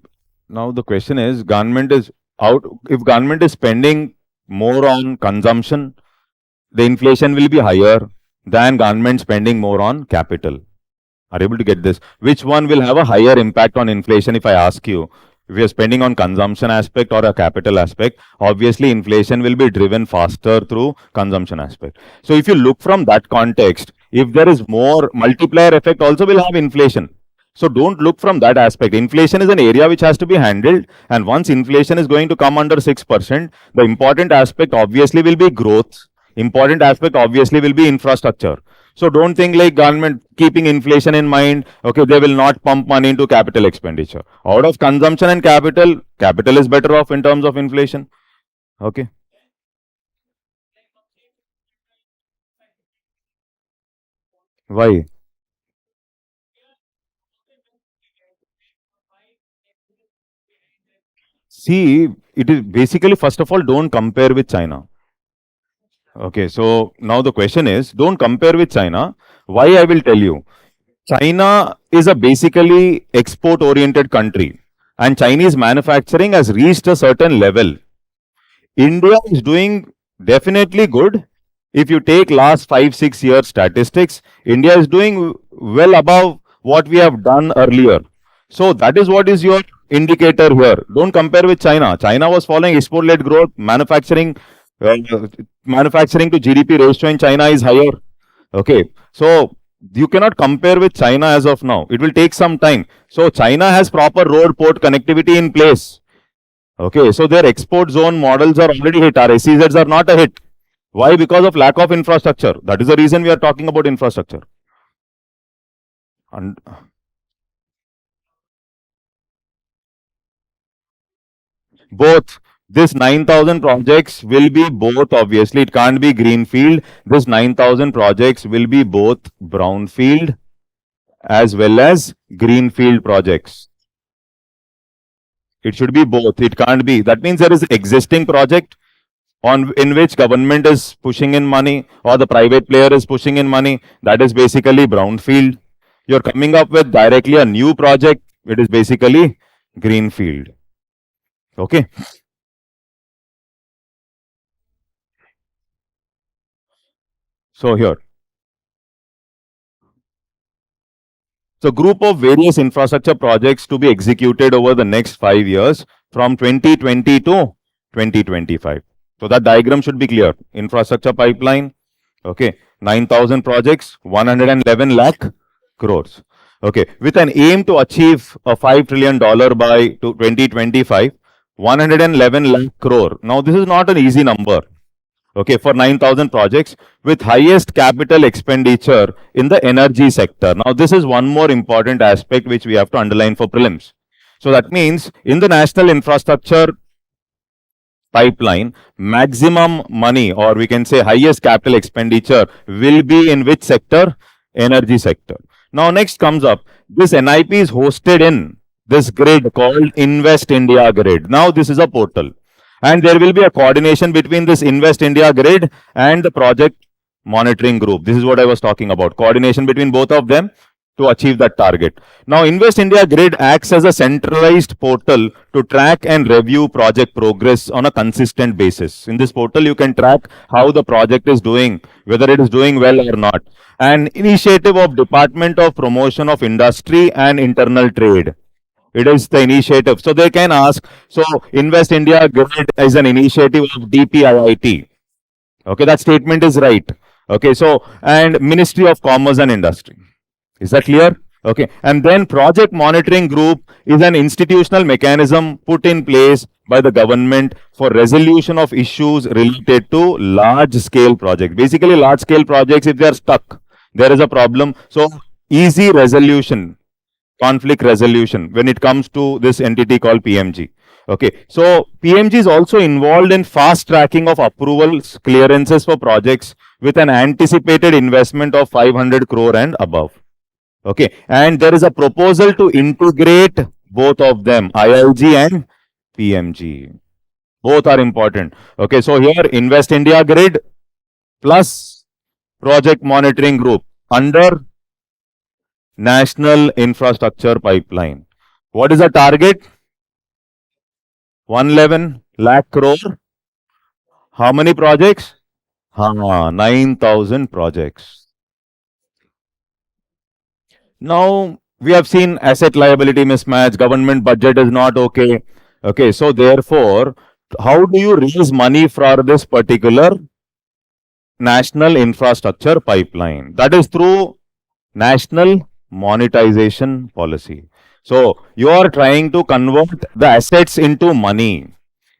now the question is, government is out. If government is spending more on consumption, the inflation will be higher than government spending more on capital. Are you able to get this? Which one will have a higher impact on inflation? If I ask you, if you're spending on consumption aspect or a capital aspect, obviously inflation will be driven faster through consumption aspect. So if you look from that context, if there is more multiplier effect, also will have inflation. So don't look from that aspect. Inflation is an area which has to be handled, and once inflation is going to come under 6%, the important aspect obviously will be growth. Important aspect obviously will be infrastructure. So don't think like government keeping inflation in mind, okay, they will not pump money into capital expenditure. Out of consumption and capital, capital is better off in terms of inflation. Okay. Why? See, it is basically, first of all, don't compare with China. Okay, so now the question is, don't compare with China. Why? I will tell you. China is a basically export oriented country, and Chinese manufacturing has reached a certain level. India is doing definitely good. If you take last 5 6 years statistics, India is doing well above what we have done earlier. So that is what is your indicator here. Don't compare with China. China was following export led growth. Manufacturing to GDP ratio in China is higher. Okay, so you cannot compare with China as of now. It will take some time. So China has proper road port connectivity in place. Okay, so their export zone models are already hit. Our SEZs are not a hit. Why? Because of lack of infrastructure. That is the reason we are talking about infrastructure. And both, This 9,000 projects will be both, obviously, it can't be greenfield. This 9,000 projects will be both brownfield as well as greenfield projects. It should be both. It can't be. That means there is existing project in which government is pushing in money or the private player is pushing in money. That is basically brownfield. You're coming up with directly a new project. It is basically greenfield. Okay. So here. So group of various infrastructure projects to be executed over the next 5 years from 2020 to 2025. So that diagram should be clear. Infrastructure pipeline, okay, 9,000 projects, 111 lakh crores. Okay, with an aim to achieve a $5 trillion by 2025, 111 lakh crore. Now this is not an easy number. Okay, for 9,000 projects with highest capital expenditure in the energy sector. Now, this is one more important aspect which we have to underline for prelims. So, that means in the national infrastructure pipeline, maximum money, or we can say highest capital expenditure, will be in which sector? Energy sector. Now, next comes up, this NIP is hosted in this grid called Invest India Grid. Now, this is a portal. And there will be a coordination between this Invest India Grid and the project monitoring group. This is what I was talking about. Coordination between both of them to achieve that target. Now, Invest India Grid acts as a centralized portal to track and review project progress on a consistent basis. In this portal, you can track how the project is doing, whether it is doing well or not. An initiative of Department of Promotion of Industry and Internal Trade. It is the initiative. So they can ask, so Invest India Grid is an initiative of DPIIT. Okay, that statement is right. Okay, so, and Ministry of Commerce and Industry. Is that clear? Okay, and then project monitoring group is an institutional mechanism put in place by the government for resolution of issues related to large scale projects. Basically, large scale projects, if they are stuck, there is a problem. So, easy resolution, conflict resolution when it comes to this entity called PMG. Okay, so PMG is also involved in fast tracking of approvals, clearances for projects with an anticipated investment of 500 crore and above. Okay, and there is a proposal to integrate both of them, ILG and PMG. Both are important. Okay, so here Invest India Grid plus project monitoring group under National Infrastructure Pipeline. What is the target? 111 lakh crore. How many projects? 9,000 projects. Now, we have seen asset liability mismatch, government budget is not okay. Okay, so therefore, how do you raise money for this particular national infrastructure pipeline? That is through national monetization policy. So, you are trying to convert the assets into money.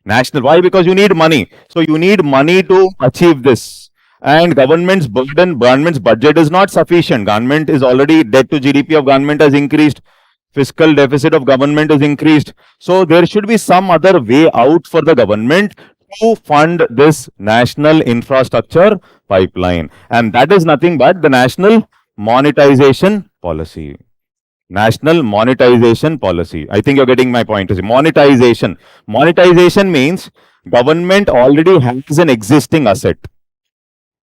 National, why? Because you need money. So, you need money to achieve this. And government's burden, government's budget is not sufficient. Government is already, debt to GDP of government has increased. Fiscal deficit of government is increased. So, there should be some other way out for the government to fund this national infrastructure pipeline. And that is nothing but the national monetization policy. National monetization policy. I think you're getting my point. Monetization. Monetization means government already has an existing asset.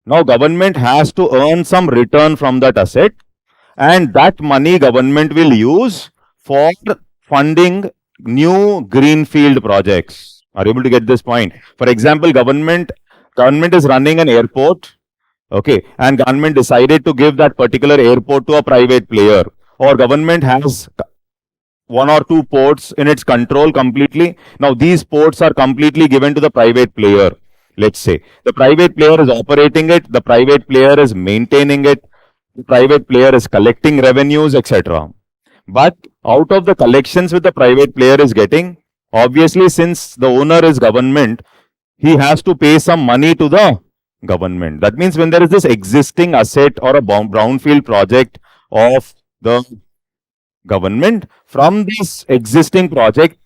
Now government has to earn some return from that asset, and that money government will use for funding new greenfield projects. Are you able to get this point? For example, government is running an airport. Okay, and government decided to give that particular airport to a private player, or government has one or two ports in its control completely. Now these ports are completely given to the private player. Let's say the private player is operating it, the private player is maintaining it, the private player is collecting revenues, etc. But out of the collections which the private player is getting, obviously since the owner is government, he has to pay some money to the government. That means when there is this existing asset or a brownfield project of the government, from this existing project,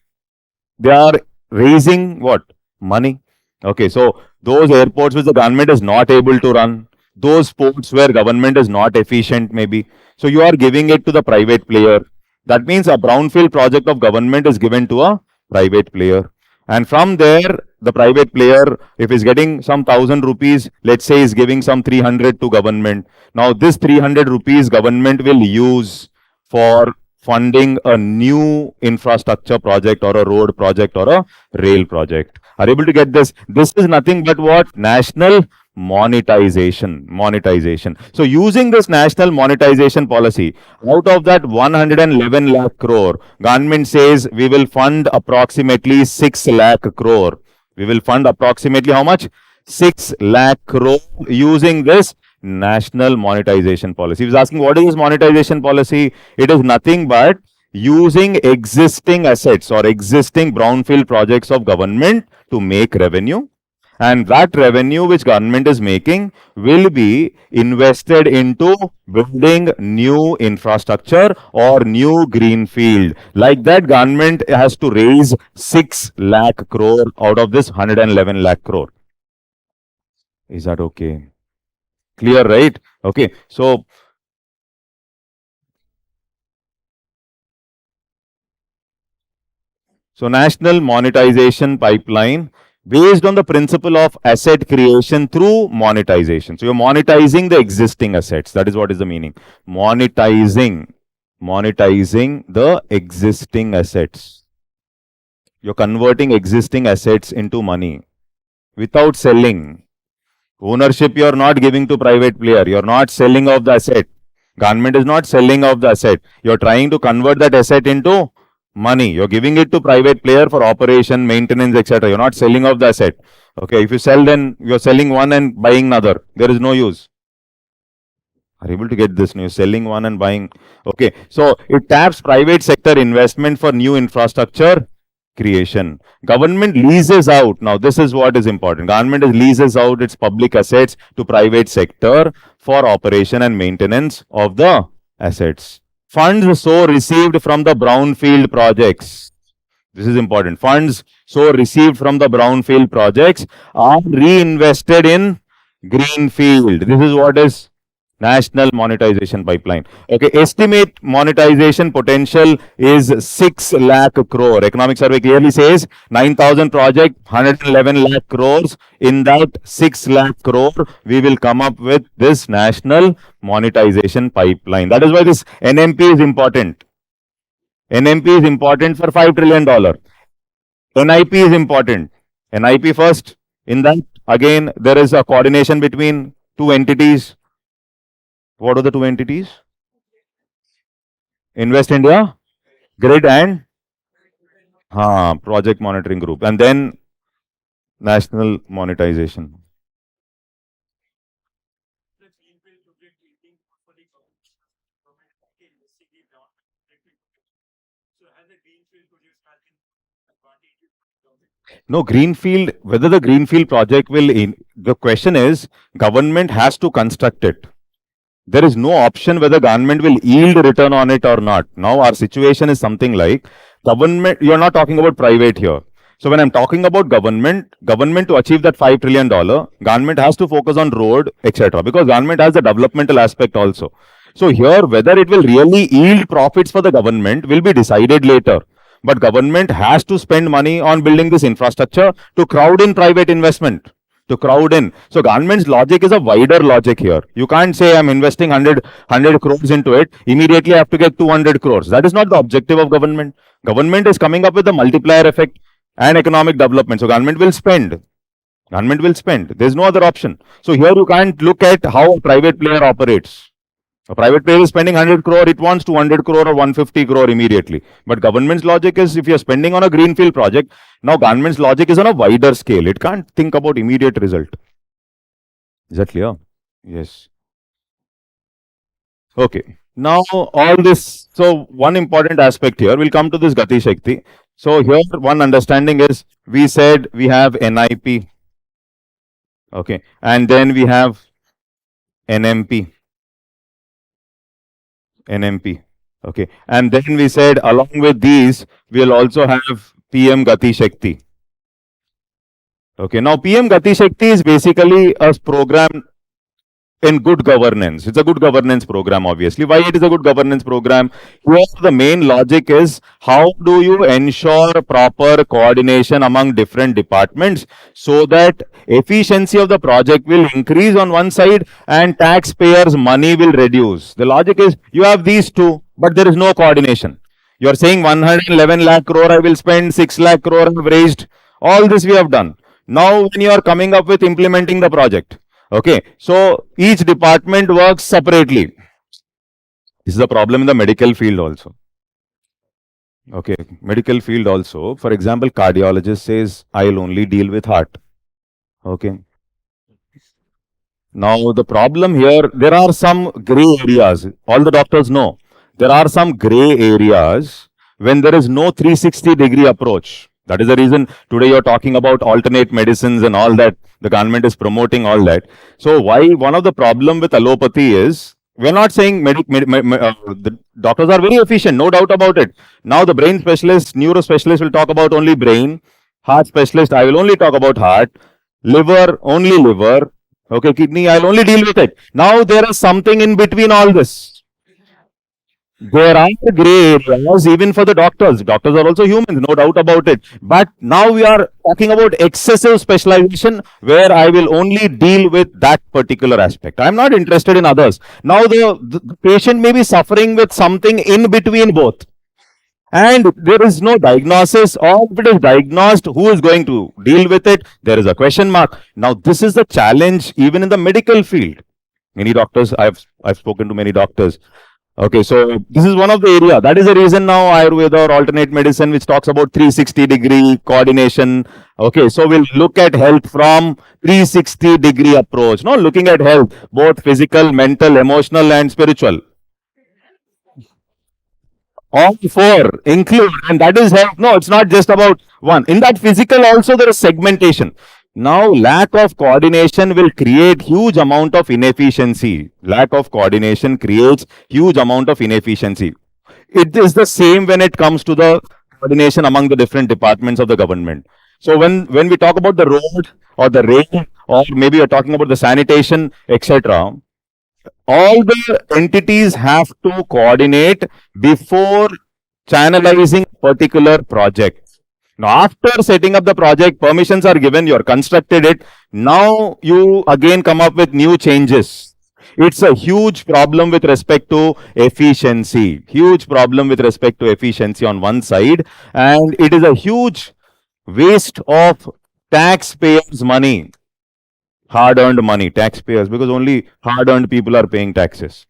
they are raising what? Money. Okay, so those airports which the government is not able to run, those ports where government is not efficient, maybe. So you are giving it to the private player. That means a brownfield project of government is given to a private player. And from there, the private player, if he's getting some 1,000 rupees, let's say is giving some 300 to government. Now, this 300 rupees government will use for funding a new infrastructure project or a road project or a rail project. Are you able to get this? This is nothing but what? National monetization. Monetization. So using this national monetization policy, out of that 111 lakh crore, government says we will fund approximately 6 lakh crore. We will fund approximately how much? 6 lakh crore using this national monetization policy. He was asking, what is this monetization policy? It is nothing but using existing assets or existing brownfield projects of government to make revenue, and that revenue which government is making will be invested into building new infrastructure or new greenfield. Like that, government has to raise 6 lakh crore out of this 111 lakh crore. Is that okay? Clear, right? Okay, so national monetization pipeline based on the principle of asset creation through monetization. So you're monetizing the existing assets. That is what is the meaning. Monetizing the existing assets. You're converting existing assets into money without selling. Ownership you're not giving to private player. You're not selling off the asset. Government is not selling off the asset. You're trying to convert that asset into money. You're giving it to private player for operation, maintenance, etc. You're not selling off the asset. Okay, if you sell, then you're selling one and buying another. There is no use. Are you able to get this? You're selling one and buying. Okay, so it taps private sector investment for new infrastructure creation. Government leases out. Now, this is what is important. Government leases out its public assets to private sector for operation and maintenance of the assets. Funds so received from the brownfield projects. This is important. Funds so received from the brownfield projects are reinvested in greenfield. This is what is national monetization pipeline. Okay, estimate monetization potential is 6 lakh crore. Economic survey clearly says 9,000 project, 111 lakh crores. In that 6 lakh crore, we will come up with this national monetization pipeline. That is why this NMP is important. NMP is important for $5 trillion. NIP is important. NIP first. In that, again, there is a coordination between two entities. What are the two entities? Invest India, Grid and Project Monitoring Group, and then National Monetization. No, greenfield, whether the greenfield project will, the question is, government has to construct it. There is no option whether government will yield return on it or not. Now our situation is something like government, you're not talking about private here. So when I'm talking about government to achieve that $5 trillion, government has to focus on road, etc. Because government has the developmental aspect also. So here, whether it will really yield profits for the government will be decided later. But government has to spend money on building this infrastructure to crowd in private investment. To crowd in. So government's logic is a wider logic here. You can't say I'm investing 100 crores into it. Immediately I have to get 200 crores. That is not the objective of government. Government is coming up with a multiplier effect and economic development. So government will spend. Government will spend. There's no other option. So here you can't look at how a private player operates. A private player is spending 100 crore, it wants 200 crore or 150 crore immediately. But government's logic is if you're spending on a greenfield project, now government's logic is on a wider scale. It can't think about immediate result. Is that clear? Yes. Okay. Now all this, so one important aspect here, we'll come to this Gati Shakti. So here one understanding is, we said we have NIP. Okay. And then we have NMP. NMP. Okay. And then we said along with these, we'll also have PM Gati Shakti. Okay, now PM Gati Shakti is basically a program in good governance. It's a good governance program, obviously. Why it is a good governance program? Here, the main logic is how do you ensure proper coordination among different departments so that efficiency of the project will increase on one side and taxpayers' money will reduce. The logic is you have these two, but there is no coordination. You are saying 111 lakh crore I will spend, 6 lakh crore I have raised. All this we have done. Now, when you are coming up with implementing the project, okay, so each department works separately. This is a problem in the medical field also. Okay, medical field also. For example, cardiologist says, I'll only deal with heart. Okay. Now, the problem here, there are some gray areas. All the doctors know. There are some gray areas when there is no 360-degree approach. That is the reason today you're talking about alternate medicines and all that. The government is promoting all that. So why one of the problem with allopathy is we're not saying the doctors are very efficient, no doubt about it. Now the brain specialist, neuro specialist will talk about only brain. Heart specialist, I will only talk about heart. Liver, only liver. Okay, kidney, I'll only deal with it. Now there is something in between all this. There are gray areas even for the doctors. Doctors are also humans, no doubt about it. But now we are talking about excessive specialization where I will only deal with that particular aspect. I'm not interested in others. Now the patient may be suffering with something in between both. And there is no diagnosis, or if it is diagnosed, who is going to deal with it? There is a question mark. Now, this is the challenge even in the medical field. Many doctors, I've spoken to many doctors. Okay, so this is one of the area. That is the reason now Ayurveda or alternate medicine, which talks about 360-degree coordination. Okay, so we'll look at health from 360-degree approach. No, looking at health, both physical, mental, emotional, and spiritual. All four include, and that is health. No, it's not just about one. In that physical also there is segmentation. Now, lack of coordination will create huge amount of inefficiency. Lack of coordination creates huge amount of inefficiency. It is the same when it comes to the coordination among the different departments of the government. So when we talk about the road or the rail, or maybe you're talking about the sanitation, etc., all the entities have to coordinate before channelizing particular project. Now, after setting up the project, permissions are given, you are constructed it. Now, you again come up with new changes. It's a huge problem with respect to efficiency. Huge problem with respect to efficiency on one side. And it is a huge waste of taxpayers' money. Hard-earned money, taxpayers, because only hard-earned people are paying taxes.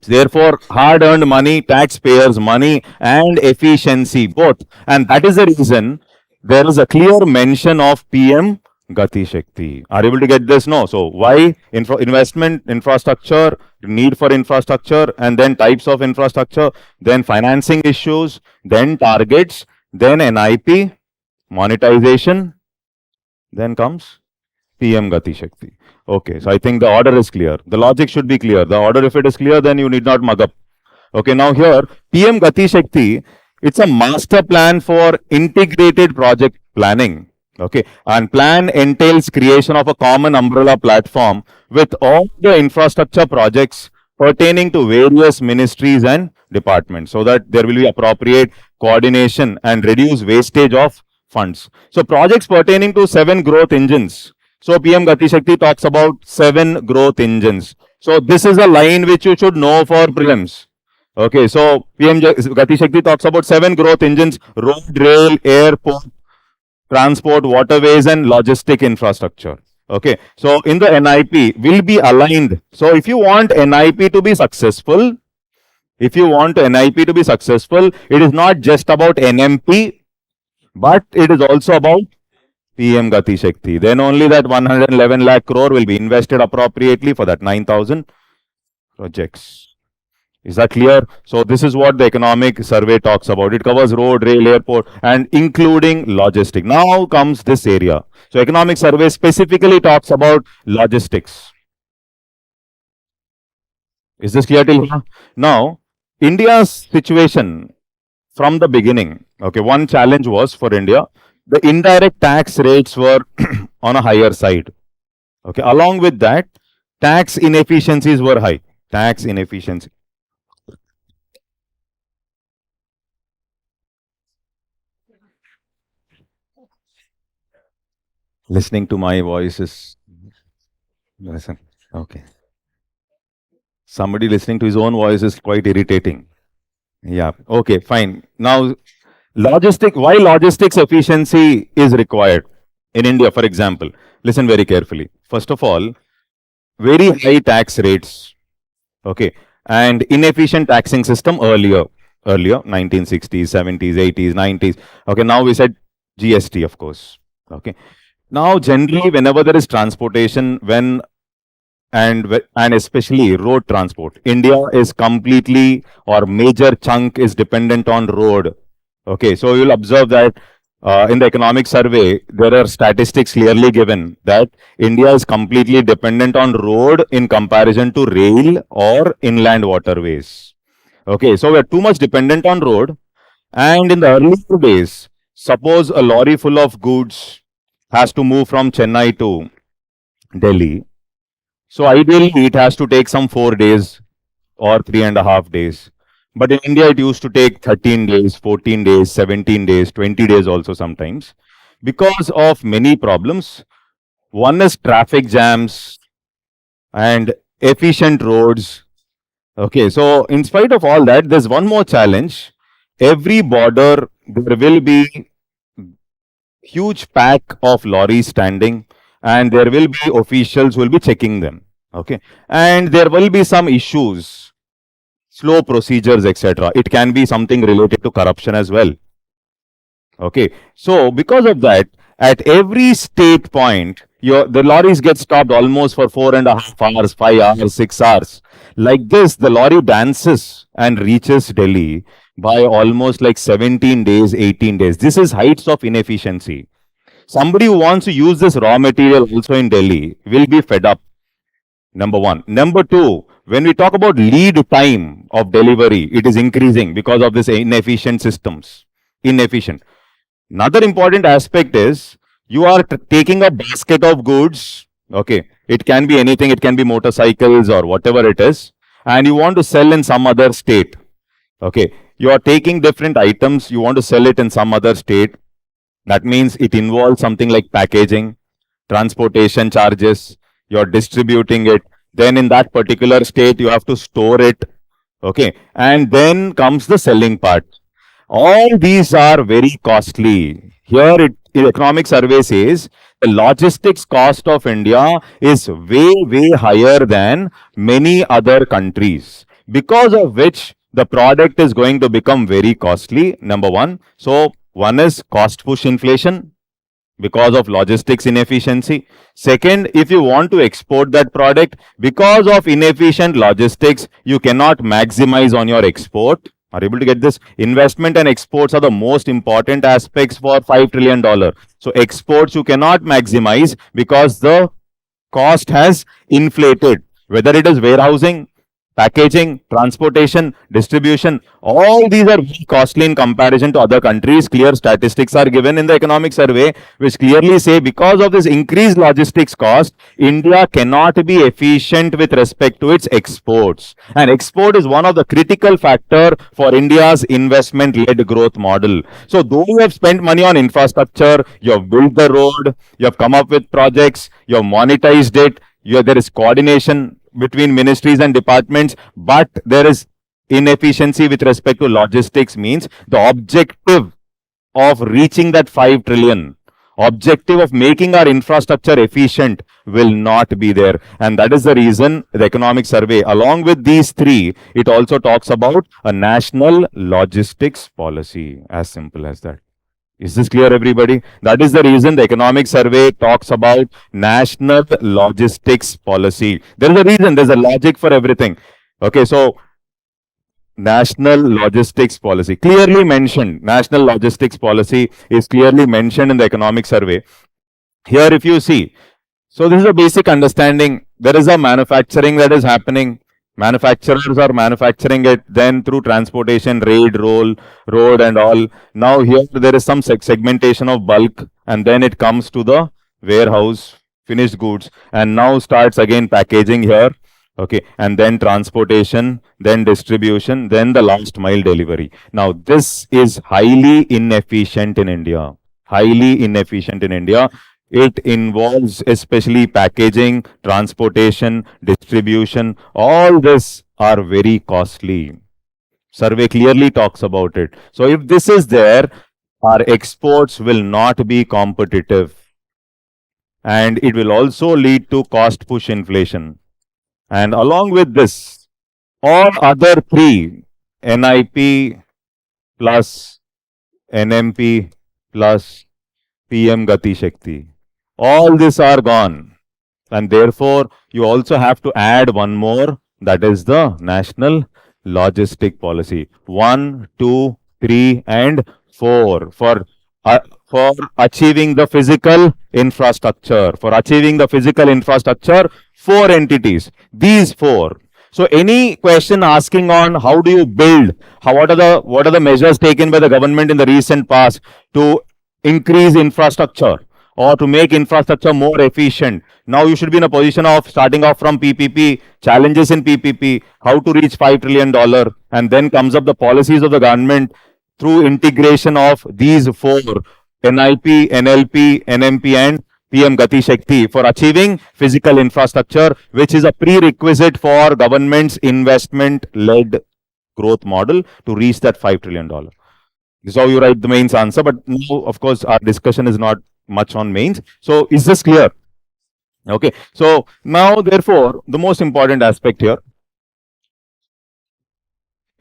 Therefore, hard-earned money, taxpayers' money, and efficiency, both. And that is the reason there is a clear mention of PM Gati Shakti. Are you able to get this? No. So, why investment, infrastructure, need for infrastructure, and then types of infrastructure, then financing issues, then targets, then NIP, monetization, then comes PM Gati Shakti. Okay, so I think the order is clear. The logic should be clear. The order, if it is clear, then you need not mug up. Okay, now here, PM Gati Shakti, it's a master plan for integrated project planning. Okay, and plan entails creation of a common umbrella platform with all the infrastructure projects pertaining to various ministries and departments so that there will be appropriate coordination and reduce wastage of funds. So projects pertaining to 7 growth engines. So PM Gati Shakti talks about 7 growth engines. So this is a line which you should know for prelims. Okay, so PM Gati Shakti talks about 7 growth engines: road, rail, airport, transport, waterways, and logistic infrastructure. Okay, so in the NIP will be aligned. So if you want NIP to be successful, it is not just about NMP, but it is also about PM Gati Shakti. Then only that 111 lakh crore will be invested appropriately for that 9,000 projects. Is that clear? So this is what the economic survey talks about. It covers road, rail, airport, and including logistic. Now comes this area. So economic survey specifically talks about logistics. Is this clear till here? Now, India's situation from the beginning. Okay, one challenge was for India the indirect tax rates were on a higher side. Okay, along with that, tax inefficiencies were high. Tax inefficiency. Listening to my voice is listen. Okay. Somebody listening to his own voice is quite irritating. Yeah. Okay, fine. Now, why logistics efficiency is required in India, for example? Listen very carefully. First of all, very high tax rates, okay, and inefficient taxing system earlier 1960s, 70s, 80s, 90s. Okay, now we said GST, of course. Okay. Now, generally, whenever there is transportation, and especially road transport, India is completely or major chunk is dependent on road. Okay, so you'll observe that in the economic survey, there are statistics clearly given that India is completely dependent on road in comparison to rail or inland waterways. Okay, so we're too much dependent on road. And in the earlier days, suppose a lorry full of goods has to move from Chennai to Delhi. So ideally, it has to take some 4 days or 3.5 days. But in India, it used to take 13 days, 14 days, 17 days, 20 days also sometimes because of many problems. One is traffic jams and efficient roads. Okay, so in spite of all that, there's one more challenge. Every border, there will be huge pack of lorries standing, and there will be officials who will be checking them. Okay, and there will be some issues, slow procedures, etc. It can be something related to corruption as well. Okay, so because of that, at every state point, the lorries get stopped almost for 4.5 hours, 5 hours, 6 hours. Like this, the lorry dances and reaches Delhi by almost like 17 days, 18 days. This is heights of inefficiency. Somebody who wants to use this raw material also in Delhi will be fed up. Number one. Number two, when we talk about lead time of delivery, it is increasing because of this inefficient systems. Inefficient. Another important aspect is you are taking a basket of goods. Okay, it can be anything, it can be motorcycles or whatever it is, and you want to sell in some other state. Okay, you are taking different items, you want to sell it in some other state. That means it involves something like packaging, transportation charges, you're distributing it. Then in that particular state, you have to store it. Okay, and then comes the selling part. All these are very costly. Here, economic survey says the logistics cost of India is way, way higher than many other countries, because of which the product is going to become very costly. Number one. So, one is cost push inflation because of logistics inefficiency. Second, if you want to export that product, because of inefficient logistics, you cannot maximize on your export. Are able to get this? Investment and exports are the most important aspects for $5 trillion. So exports you cannot maximize because the cost has inflated, whether it is warehousing, packaging, transportation, distribution. All these are very costly in comparison to other countries. Clear statistics are given in the economic survey, which clearly say because of this increased logistics cost, India cannot be efficient with respect to its exports. And export is one of the critical factor for India's investment-led growth model. So though you have spent money on infrastructure, you have built the road, you have come up with projects, you have monetized it, there is coordination between ministries and departments, but there is inefficiency with respect to logistics. Means the objective of reaching that 5 trillion, objective of making our infrastructure efficient will not be there. And that is the reason the economic survey, along with these three, it also talks about a national logistics policy. As simple as that. Is this clear, everybody? That is the reason the economic survey talks about national logistics policy. There is a reason, there's a logic for everything. Okay, so national logistics policy, clearly mentioned. National logistics policy is clearly mentioned in the economic survey. Here, if you see, so this is a basic understanding. There is a manufacturing that is happening. Manufacturers are manufacturing it, then through transportation, road and all. Now here there is some segmentation of bulk, and then it comes to the warehouse, finished goods, and now starts again packaging here. Okay, and then transportation, then distribution, then the last mile delivery. Now this is highly inefficient in India. Highly inefficient in India. It involves especially packaging, transportation, distribution. All this are very costly. Survey clearly talks about it. So if this is there, our exports will not be competitive. And it will also lead to cost push inflation. And along with this, all other three, NIP plus NMP plus PM Gati Shakti, all these are gone. And therefore, you also have to add one more, that is the national logistic policy. 1, 2, 3, and 4 for achieving the physical infrastructure. For achieving the physical infrastructure, 4 entities. These 4. So any question asking on how do you build, what are the measures taken by the government in the recent past to increase infrastructure or to make infrastructure more efficient. Now you should be in a position of starting off from PPP, challenges in PPP, how to reach $5 trillion, and then comes up the policies of the government through integration of these 4, NIP, NLP, NMP, and PM Gati Shakti, for achieving physical infrastructure, which is a prerequisite for government's investment-led growth model to reach that $5 trillion. This is how you write the mains answer. But now, of course, our discussion is not much on mains. So is this clear? Okay. So now, therefore, the most important aspect here,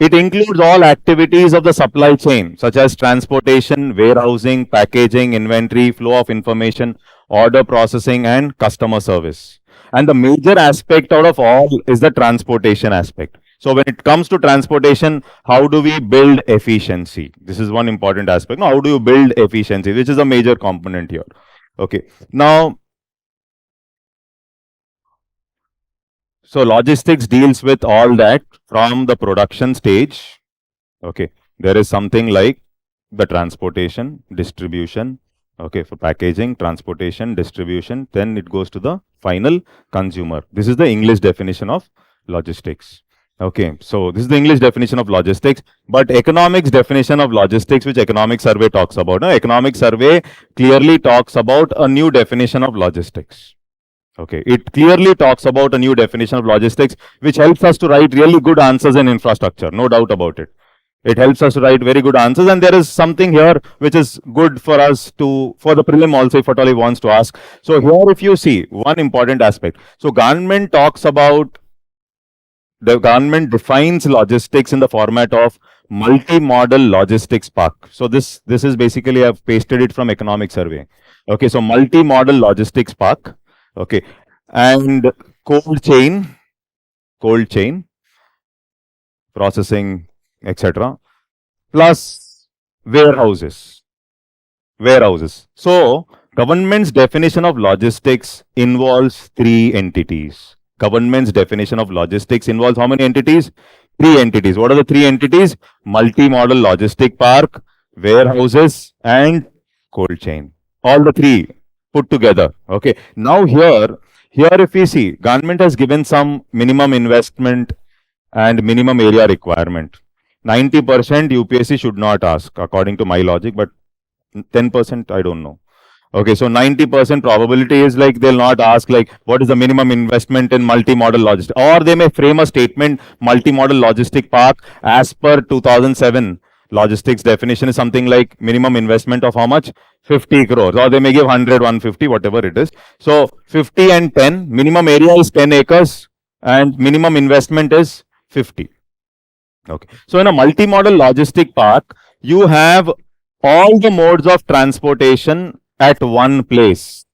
it includes all activities of the supply chain, such as transportation, warehousing, packaging, inventory, flow of information, order processing, and customer service. And the major aspect out of all is the transportation aspect. So when it comes to transportation, how do we build efficiency? This is one important aspect. Now, how do you build efficiency, which is a major component here? Okay. Now, so logistics deals with all that from the production stage. Okay. There is something like the transportation, distribution, okay, for packaging, transportation, distribution, then it goes to the final consumer. This is the English definition of logistics. Okay, so this is the English definition of logistics, but economics definition of logistics, which economic survey talks about. No? Economic survey clearly talks about a new definition of logistics. Okay, it clearly talks about a new definition of logistics, which helps us to write really good answers in infrastructure, no doubt about it. It helps us to write very good answers, and there is something here which is good for us to, for the prelim also, if at all he wants to ask. So here, if you see one important aspect, so government talks about, the government defines logistics in the format of multi-modal logistics park. So this is basically, I've pasted it from economic survey. Okay, so multi-modal logistics park. Okay, and cold chain, processing, etc. plus warehouses. So government's definition of logistics involves 3 entities. Government's definition of logistics involves how many entities? 3 entities. What are the 3 entities? Multi-modal logistic park, warehouses, and cold chain. All the 3 put together. Okay. Now here if we see, government has given some minimum investment and minimum area requirement. 90% UPSC should not ask, according to my logic, but 10% I don't know. Okay, so 90% probability is like they'll not ask like what is the minimum investment in multi-modal logistics, or they may frame a statement multi-modal logistic park as per 2007 logistics definition is something like minimum investment of how much? 50 crores, or they may give 100, 150, whatever it is. So 50 and 10, minimum area is 10 acres and minimum investment is 50. Okay, so in a multi-modal logistic park, you have all the modes of transportation at one place.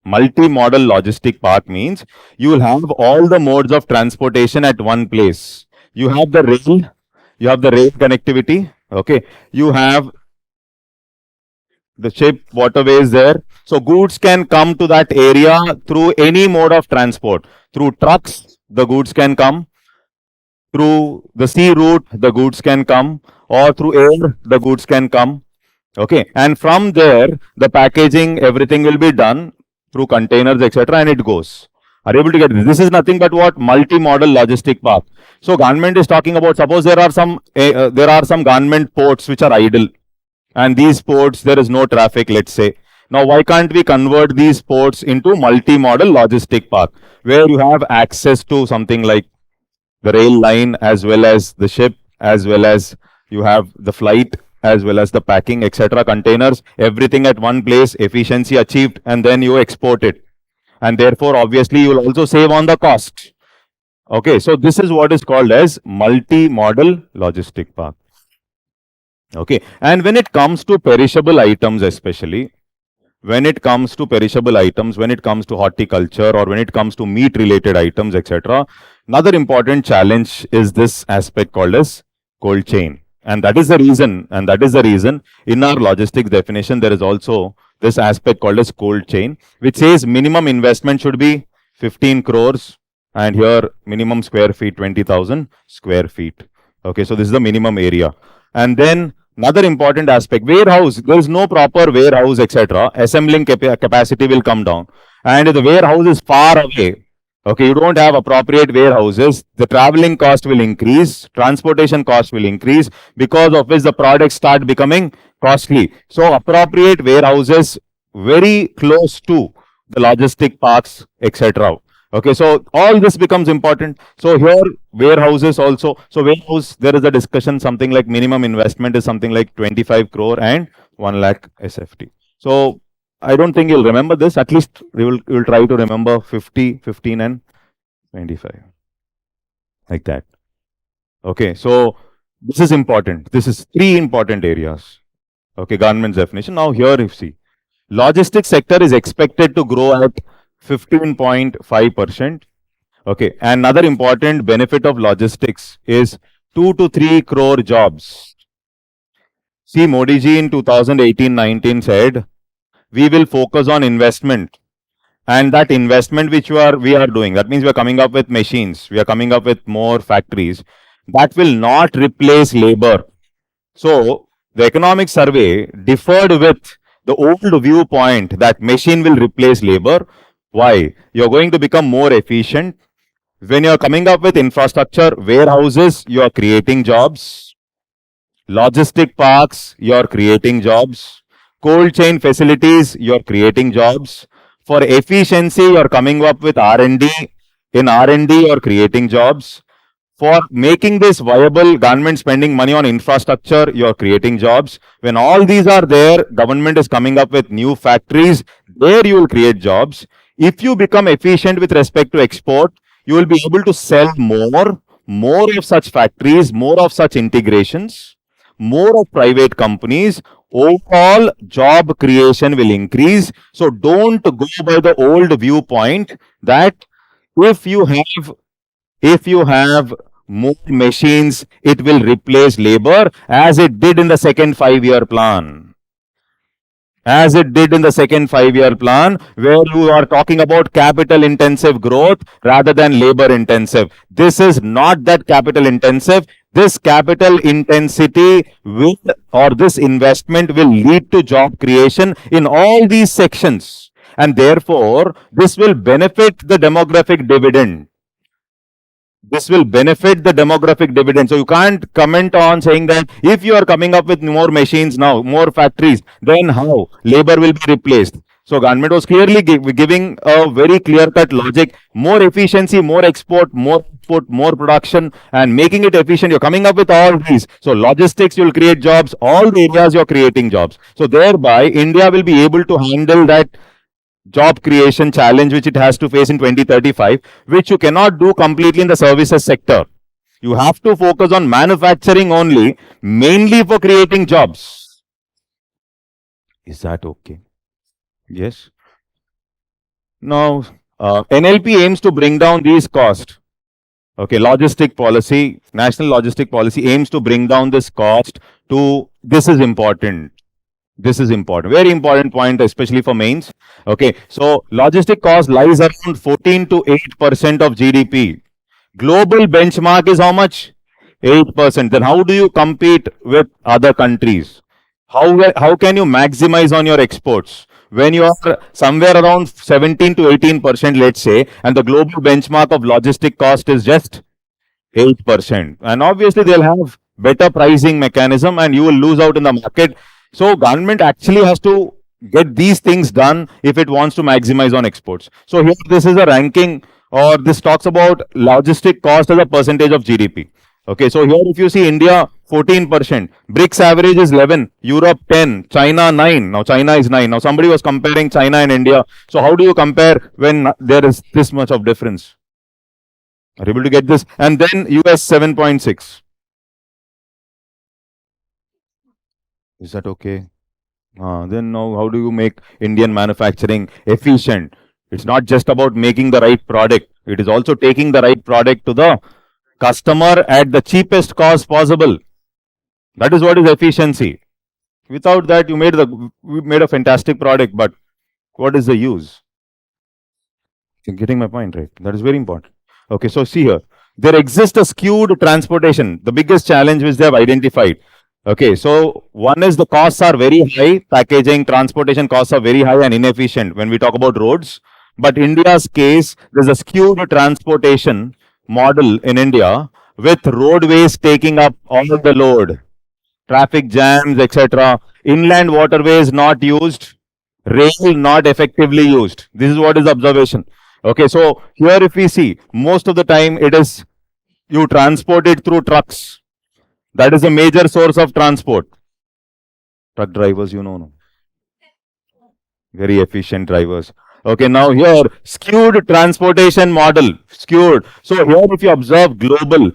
Multi-modal logistic park means you will have all the modes of transportation at one place. You have the rail connectivity. Okay, you have the ship, waterways there. So goods can come to that area through any mode of transport. Through trucks, the goods can come. through the sea route, the goods can come, or through air, the goods can come. Okay, and from there, the packaging, everything will be done through containers, etc., and it goes. Are you able to get this? This is nothing but what multi-modal logistic park. So government is talking about. Suppose there are some government ports which are idle, and these ports there is no traffic. Let's say now, why can't we convert these ports into multi-modal logistic park where you have access to something like the rail line as well as the ship, as well as you have the flight, as well as the packing, etc., containers, everything at one place, efficiency achieved, and then you export it. And therefore, obviously, you will also save on the cost. Okay, so this is what is called as multi-modal logistic park. Okay, and when it comes to perishable items, especially, when it comes to perishable items, when it comes to horticulture, or when it comes to meat related items, etc., another important challenge is this aspect called as cold chain. And that is the reason in our logistics definition, there is also this aspect called as cold chain, which says minimum investment should be 15 crores, and here minimum square feet 20,000 square feet. Okay, so this is the minimum area. And then another important aspect, warehouse, there is no proper warehouse, etc. Assembling capacity will come down. And if the warehouse is far away, okay, you don't have appropriate warehouses, the traveling cost will increase, transportation cost will increase, because of which the products start becoming costly. So appropriate warehouses very close to the logistic parks, etc. Okay, so all this becomes important. So here warehouses also. So warehouse, there is a discussion, something like minimum investment is something like 25 crore and 1 lakh SFT. So I don't think you'll remember this. At least you will try to remember 50, 15 and 25. Like that. Okay, so this is important. This is 3 important areas. Okay, government's definition. Now here you see, logistics sector is expected to grow at 15.5%. Okay, another important benefit of logistics is 2 to 3 crore jobs. See, Modi ji in 2018-19 said, we will focus on investment. And that investment which we are doing, that means we are coming up with machines, we are coming up with more factories, that will not replace labor. So the economic survey differed with the old viewpoint that machine will replace labor. Why? You're going to become more efficient. When you're coming up with infrastructure, warehouses, you're creating jobs. Logistic parks, you're creating jobs. Cold chain facilities, you're creating jobs. For efficiency, you're coming up with R&D. In R&D, you're creating jobs. For making this viable, government spending money on infrastructure, you're creating jobs. When all these are there, government is coming up with new factories. There you will create jobs. If you become efficient with respect to export, you will be able to sell more of such factories, more of such integrations, more of private companies. Overall job creation will increase. So don't go by the old viewpoint that if you have more machines, it will replace labor, as it did in the second 5-year plan. As it did in the second 5-year plan, where you are talking about capital intensive growth rather than labor intensive. This is not that capital intensive. This capital intensity will, or this investment will lead to job creation in all these sections. And therefore, this will benefit the demographic dividend. This will benefit the demographic dividend. So you can't comment on saying that if you are coming up with more machines now, more factories, then how? Labor will be replaced. So government was clearly giving a very clear-cut logic, more efficiency, more export, more output, more production, and making it efficient. You're coming up with all these. So logistics, you'll create jobs. All the areas you're creating jobs. So thereby, India will be able to handle that job creation challenge which it has to face in 2035, which you cannot do completely in the services sector. You have to focus on manufacturing only, mainly for creating jobs. Is that okay? Yes. Now, NLP aims to bring down these costs. Okay, logistic policy, national logistic policy aims to bring down this cost to, this is important. This is important, very important point, especially for mains. Okay, so logistic cost lies around 14 to 8% of GDP. Global benchmark is how much? 8%. Then how do you compete with other countries? How can you maximize on your exports? When you are somewhere around 17 to 18%, let's say, and the global benchmark of logistic cost is just 8%. And obviously, they'll have better pricing mechanism and you will lose out in the market. So, government actually has to get these things done if it wants to maximize on exports. So, here this is a ranking or this talks about logistic cost as a percentage of GDP. Okay, so here if you see India 14%, BRICS average is 11, Europe 10, China 9. Now China is 9. Now somebody was comparing China and India. So how do you compare when there is this much of difference? Are you able to get this? And then US 7.6. Is that okay? Then now, how do you make Indian manufacturing efficient? It's not just about making the right product. It is also taking the right product to the customer at the cheapest cost possible. That is what is efficiency. Without that, you made a fantastic product, but what is the use? You're getting my point, right? That is very important. Okay, so see here, there exists a skewed transportation. The biggest challenge which they have identified. Okay, so one is the costs are very high, packaging, transportation costs are very high and inefficient when we talk about roads. But India's case, there's a skewed transportation model in India with roadways taking up all the load, traffic jams, etc. Inland waterways not used, rail not effectively used. This is what is the observation. Okay, so here if we see, most of the time it is you transport it through trucks. That is a major source of transport. Truck drivers, you know, no? Very efficient drivers. Okay, now here, skewed transportation model, skewed. So here if you observe global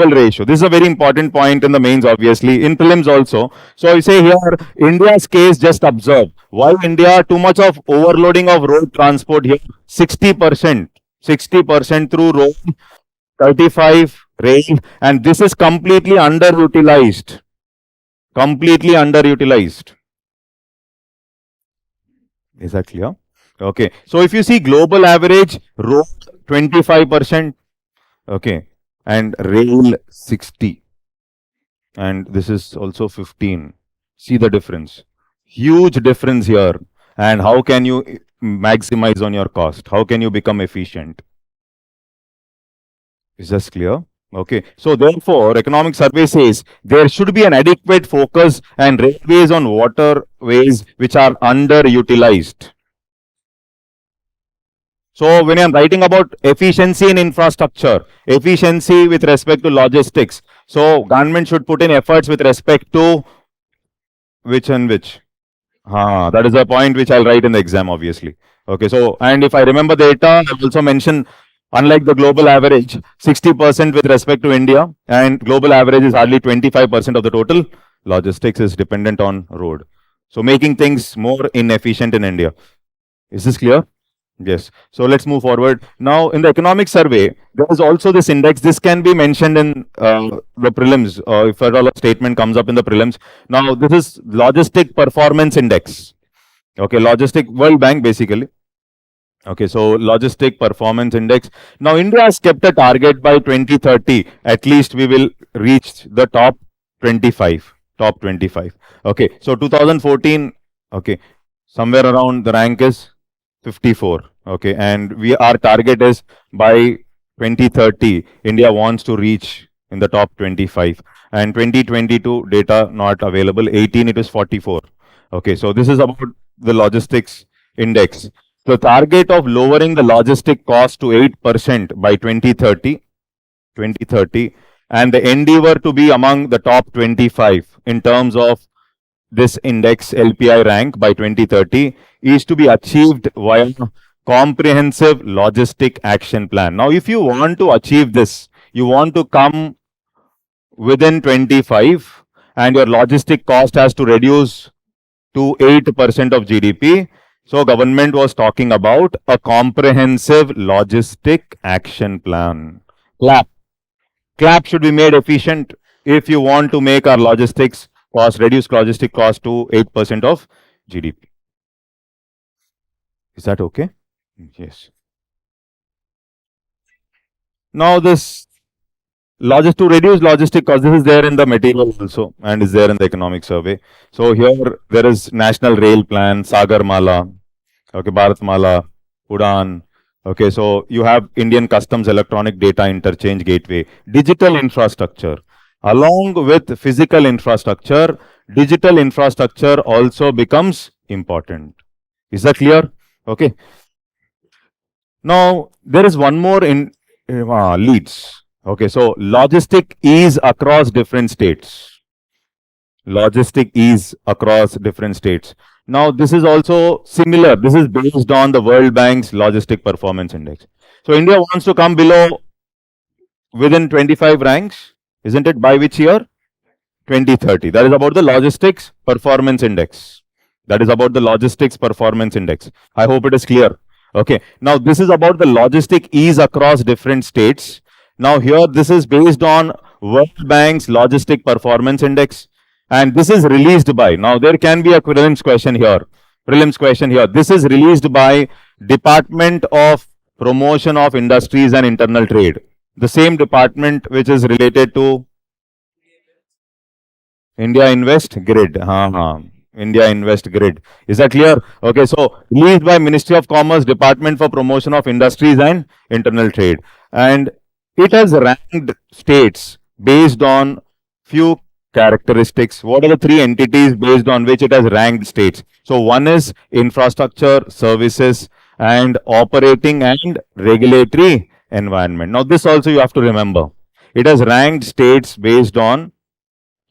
ratio, this is a very important point in the mains, obviously, in prelims also. So you say here, India's case, just observe. Why India, too much of overloading of road transport here, 60%, 60% through road, 35 rail, and this is completely underutilized. Completely underutilized. Is that clear? Okay. So if you see global average, road 25%, okay, and rail 60, and this is also 15. See the difference. Huge difference here. And how can you maximize on your cost? How can you become efficient? Is this clear? Okay. So therefore, economic survey says there should be an adequate focus and railways on waterways which are underutilized. So when I'm writing about efficiency in infrastructure, efficiency with respect to logistics, so government should put in efforts with respect to which and which. That is a point which I'll write in the exam, obviously. Okay, so and if I remember the data, I'll also mention unlike the global average, 60% with respect to India, and global average is hardly 25% of the total. Logistics is dependent on road. So making things more inefficient in India. Is this clear? Yes. So let's move forward. Now, in the economic survey, there is also this index. This can be mentioned in the prelims, if at all a statement comes up in the prelims. Now, this is Logistic Performance Index. Okay, Logistic World Bank basically. Okay, so Logistic Performance Index. Now, India has kept a target by 2030. At least we will reach the top 25. Top 25. Okay, so 2014. Okay, somewhere around the rank is 54. Okay, and our target is by 2030, India wants to reach in the top 25. And 2022 data not available. 18 it is 44. Okay, so this is about the logistics index. The target of lowering the logistic cost to 8% by 2030, and the endeavor to be among the top 25 in terms of this index LPI rank by 2030 is to be achieved via comprehensive logistic action plan. Now, if you want to achieve this, you want to come within 25 and your logistic cost has to reduce to 8% of GDP. So, government was talking about a comprehensive logistic action plan. Clap. Clap should be made efficient if you want to make our logistics cost, reduce logistic cost to 8% of GDP. Is that okay? Yes. Now this to reduce logistic cost, this is there in the material also and is there in the economic survey. So here there is National Rail Plan, Sagar Mala, okay, Bharat Mala, Udan. Okay, so you have Indian Customs Electronic Data Interchange Gateway, digital infrastructure. Along with physical infrastructure, digital infrastructure also becomes important. Is that clear? Okay. Now there is one more in leads. Okay, so logistic ease across different states. Logistic ease across different states. Now, this is also similar. This is based on the World Bank's Logistic Performance Index. So, India wants to come below within 25 ranks, isn't it? By which year? 2030. That is about the Logistics Performance Index. That is about the Logistics Performance Index. I hope it is clear. Okay. Now, this is about the logistic ease across different states. Now, here this is based on World Bank's Logistic Performance Index. And this is released by, now there can be a prelims question here. Prelims question here. This is released by Department of Promotion of Industries and Internal Trade. The same department which is related to India Invest Grid. India Invest Grid. Is that clear? Okay, so released by Ministry of Commerce, Department for Promotion of Industries and Internal Trade. And it has ranked states based on few characteristics. What are the three entities based on which it has ranked states? So one is infrastructure, services, and operating and regulatory environment. Now this also you have to remember. It has ranked states based on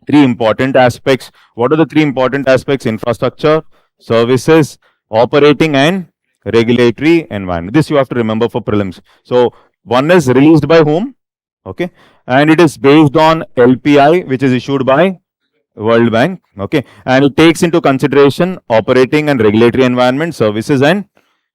three important aspects. What are the three important aspects? Infrastructure, services, operating and regulatory environment. This you have to remember for prelims. So one is released by whom? Okay. And it is based on LPI, which is issued by World Bank. Okay. And it takes into consideration operating and regulatory environment, services and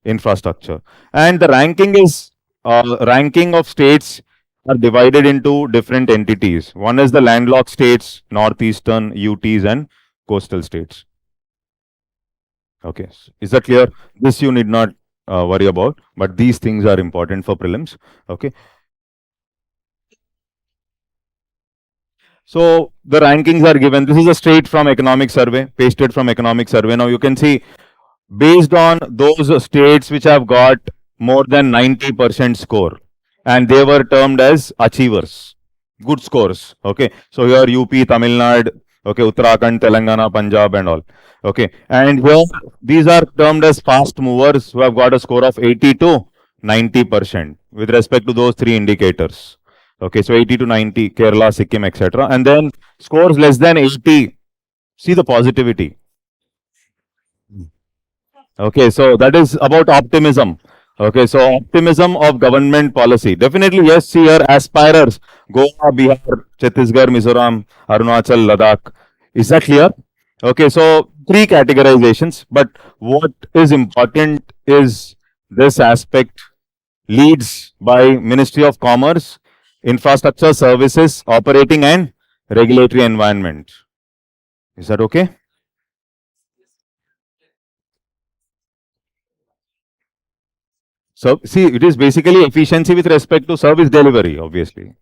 infrastructure. And the ranking is ranking of states are divided into different entities. One is the landlocked states, northeastern, UTs, and coastal states. Okay, is that clear? This you need not worry about, but these things are important for prelims. Okay. So the rankings are given. This is a straight from economic survey, pasted from economic survey. Now you can see based on those states which have got more than 90% score, and they were termed as achievers, good scores. Okay, so here UP, Tamil Nadu, okay, Uttarakhand, Telangana, Punjab, and all. Okay, and here these are termed as fast movers who have got a score of 80 to 90% with respect to those three indicators. Okay, so 80 to 90, Kerala, Sikkim, etc. And then scores less than 80, see the positivity. Okay, so that is about optimism. Okay, so optimism of government policy. Definitely, yes, see here, aspirers, Goa, Bihar, Chhattisgarh, Mizoram, Arunachal, Ladakh. Is that clear? Okay, so three categorizations, but what is important is this aspect leads by Ministry of Commerce, Infrastructure Services, Operating and Regulatory Environment. Is that okay? So, see, it is basically efficiency with respect to service delivery, obviously.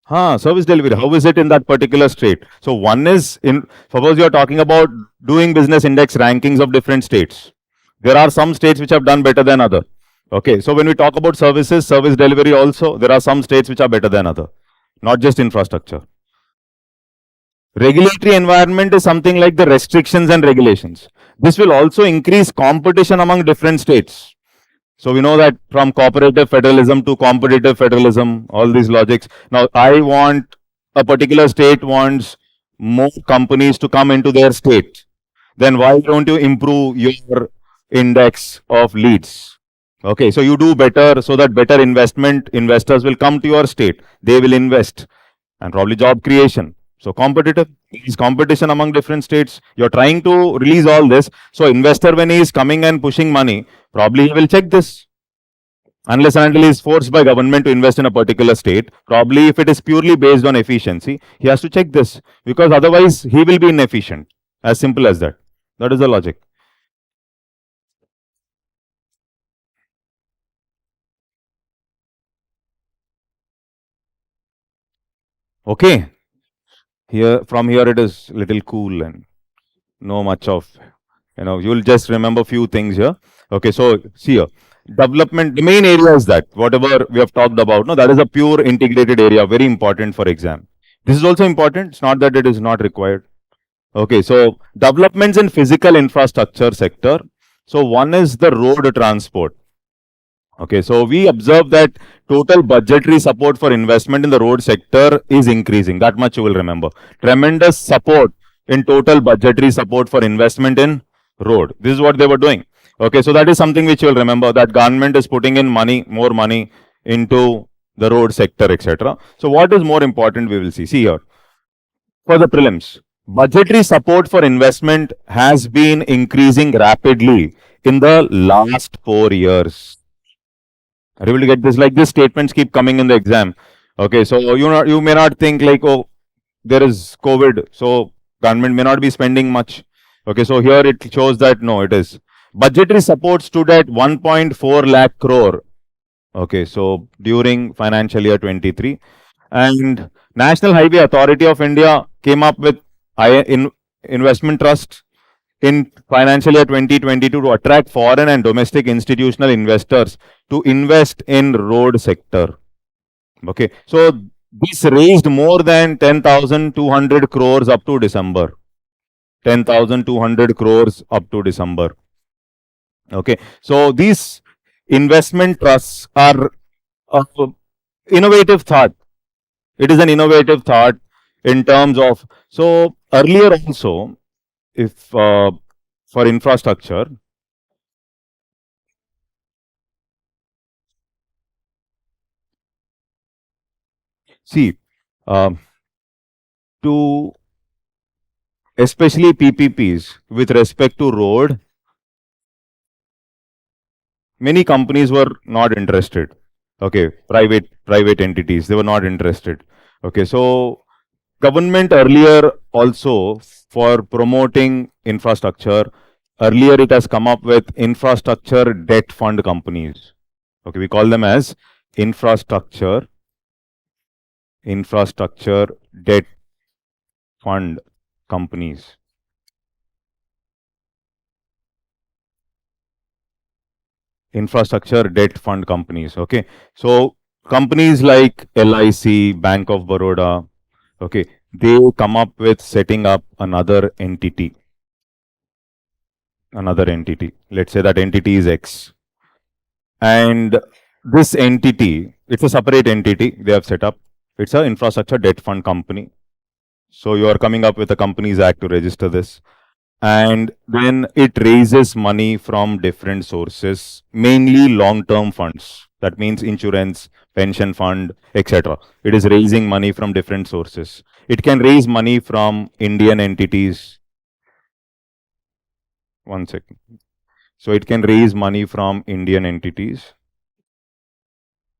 Service delivery. How is it in that particular state? So, one is in, suppose you are talking about doing business index rankings of different states. There are some states which have done better than other. Okay, so when we talk about services, service delivery also, there are some states which are better than other, not just infrastructure. Regulatory environment is something like the restrictions and regulations. This will also increase competition among different states. So we know that from cooperative federalism to competitive federalism, all these logics. Now I want a particular state wants more companies to come into their state. Then why don't you improve your index of leads? Okay, so you do better so that better investors will come to your state. They will invest and probably job creation. So competitive is competition among different states. You're trying to release all this. So investor, when he is coming and pushing money, probably he will check this. Unless and until he is forced by government to invest in a particular state, probably if it is purely based on efficiency, he has to check this because otherwise he will be inefficient. As simple as that. That is the logic. Okay. Here, from here it is little cool and no much of, you'll just remember few things here. Okay, so see here, development, the main area is that whatever we have talked about, no, that is a pure integrated area, very important for exam. This is also important. It's not that it is not required. Okay, so developments in physical infrastructure sector. So one is the road transport. Okay, so we observe that total budgetary support for investment in the road sector is increasing. That much you will remember. Tremendous support in total budgetary support for investment in road. This is what they were doing. Okay, so that is something which you will remember, that government is putting in money, more money into the road sector, etc. So what is more important, we will see. See here, for the prelims, budgetary support for investment has been increasing rapidly in the last 4 years. Are you able to get this? Like, these statements keep coming in the exam. Okay, so you may not think like, oh, there is COVID, so government may not be spending much. Okay, so here it shows that no, it is. Budgetary support stood at 1.4 lakh crore. Okay, so during financial year 23, and National Highway Authority of India came up with investment trust in financial year 2022 to attract foreign and domestic institutional investors to invest in road sector. Okay, so this raised more than 10,200 crores up to December. 10,200 crores up to December. Okay, so these investment trusts are innovative thought. It is an innovative thought in terms of, so earlier also, if for infrastructure, see, to especially PPPs with respect to road, many companies were not interested. Okay, private entities, they were not interested. Okay, so government earlier also, for promoting infrastructure, earlier it has come up with infrastructure debt fund companies. Okay, we call them as infrastructure debt fund companies. Infrastructure debt fund companies. Okay, so companies like LIC, Bank of Baroda, okay, they come up with setting up another entity. Let's say that entity is X, and this entity, it's a separate entity they have set up. It's an infrastructure debt fund company. So you are coming up with a Companies Act to register this, and then it raises money from different sources, mainly long-term funds. That means insurance, pension fund, etc. It is raising money from different sources. It can raise money from Indian entities. One second. So it can raise money from Indian entities.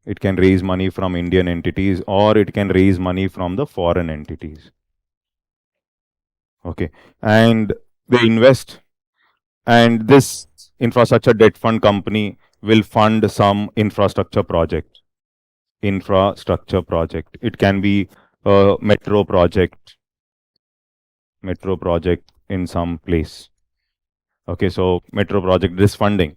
It can raise money from Indian entities, or it can raise money from the foreign entities. Okay, and they invest, and this infrastructure debt fund company will fund some infrastructure project. It can be a metro project in some place. Okay, so metro project is funding,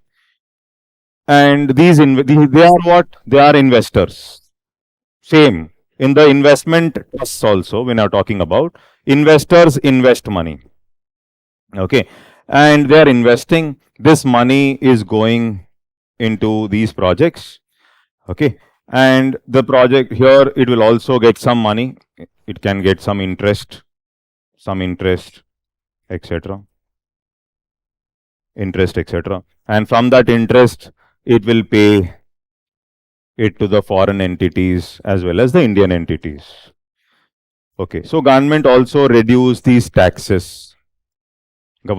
and they are what? They are investors. Same in the investment trusts also. When we are talking about investors, invest money. Okay, and they are investing. This money is going into these projects. Okay, and the project here, it will also get some money. It can get some interest, etc. And from that interest, it will pay it to the foreign entities as well as the Indian entities. Okay, so government also reduce these taxes. So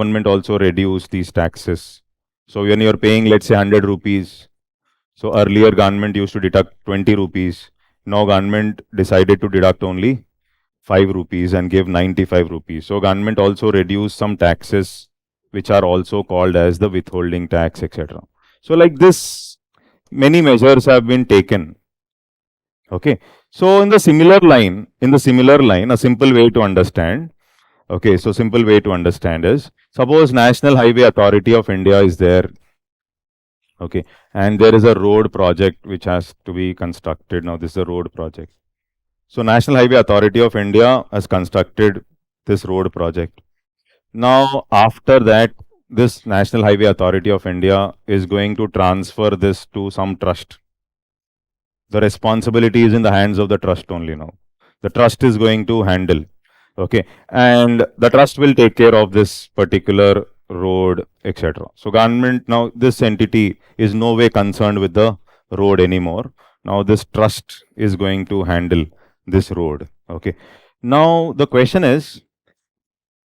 when you're paying, let's say 100 rupees, so earlier government used to deduct 20 rupees. Now government decided to deduct only 5 rupees and give 95 rupees. So government also reduced some taxes, which are also called as the withholding tax, etc. So like this, many measures have been taken. Okay, So in the similar line, a simple way to understand. Okay, so simple way to understand is, suppose National Highway Authority of India is there. Okay, and there is a road project which has to be constructed. Now this is a road project. So National Highway Authority of India has constructed this road project. Now after that, this National Highway Authority of India is going to transfer this to some trust. The responsibility is in the hands of the trust only now. The trust is going to handle. Okay, and the trust will take care of this particular road, etc. So government, now this entity is no way concerned with the road anymore. Now this trust is going to handle this road. Okay, now the question is,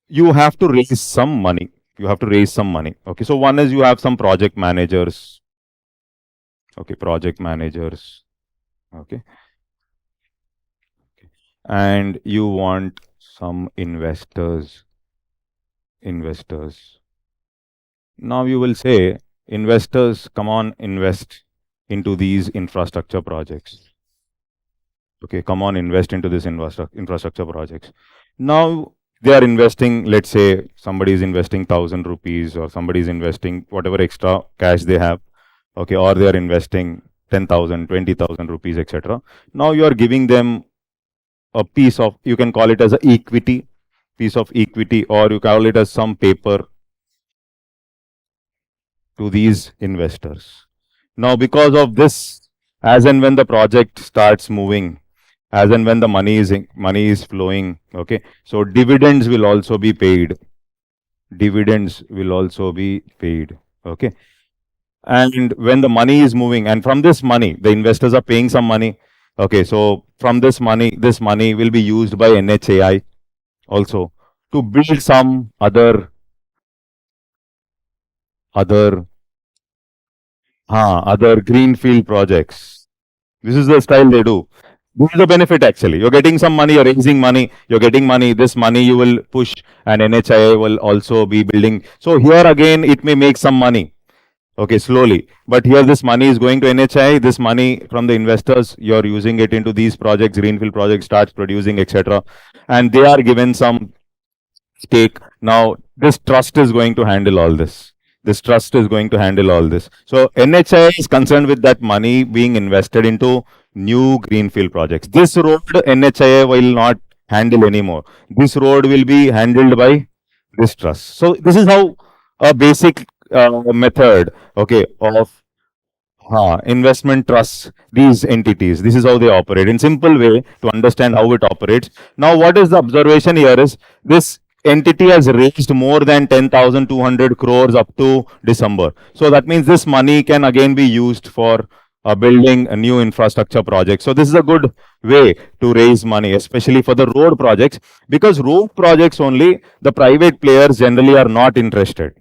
you have to raise some money. Okay, so one is, you have some project managers. Okay, project managers. Okay, and you want some investors. Now you will say, investors, come on, invest into these infrastructure projects. Okay, come on, invest into this infrastructure projects. Now they are investing, let's say somebody is investing 1,000 rupees, or somebody is investing whatever extra cash they have. Okay, or they are investing 10,000, 20,000 rupees, etc. Now you are giving them a piece of, you can call it as a piece of equity, or you call it as some paper to these investors. Now, because of this, as and when the project starts moving, as and when the money is flowing, okay, so dividends will also be paid. Okay, and when the money is moving, and from this money, the investors are paying some money. Okay, so from this money will be used by NHAI also to build some other greenfield projects. This is the style they do. This is the benefit actually. You're getting some money, you're raising money, you're getting money. This money you will push, and NHI will also be building. So here again, it may make some money. Okay, slowly. But here this money is going to NHI. This money from the investors, you're using it into these projects, greenfield projects, starts producing, etc. And they are given some stake. Now, this trust is going to handle all this. So NHI is concerned with that money being invested into new greenfield projects. This road NHI will not handle anymore. This road will be handled by this trust. So this is how a basic method, okay, of investment trusts, these entities. This is how they operate. In simple way to understand how it operates. Now, what is the observation here is, this entity has raised more than 10,200 crores up to December. So that means this money can again be used for building a new infrastructure project. So this is a good way to raise money, especially for the road projects, because road projects only, the private players generally are not interested.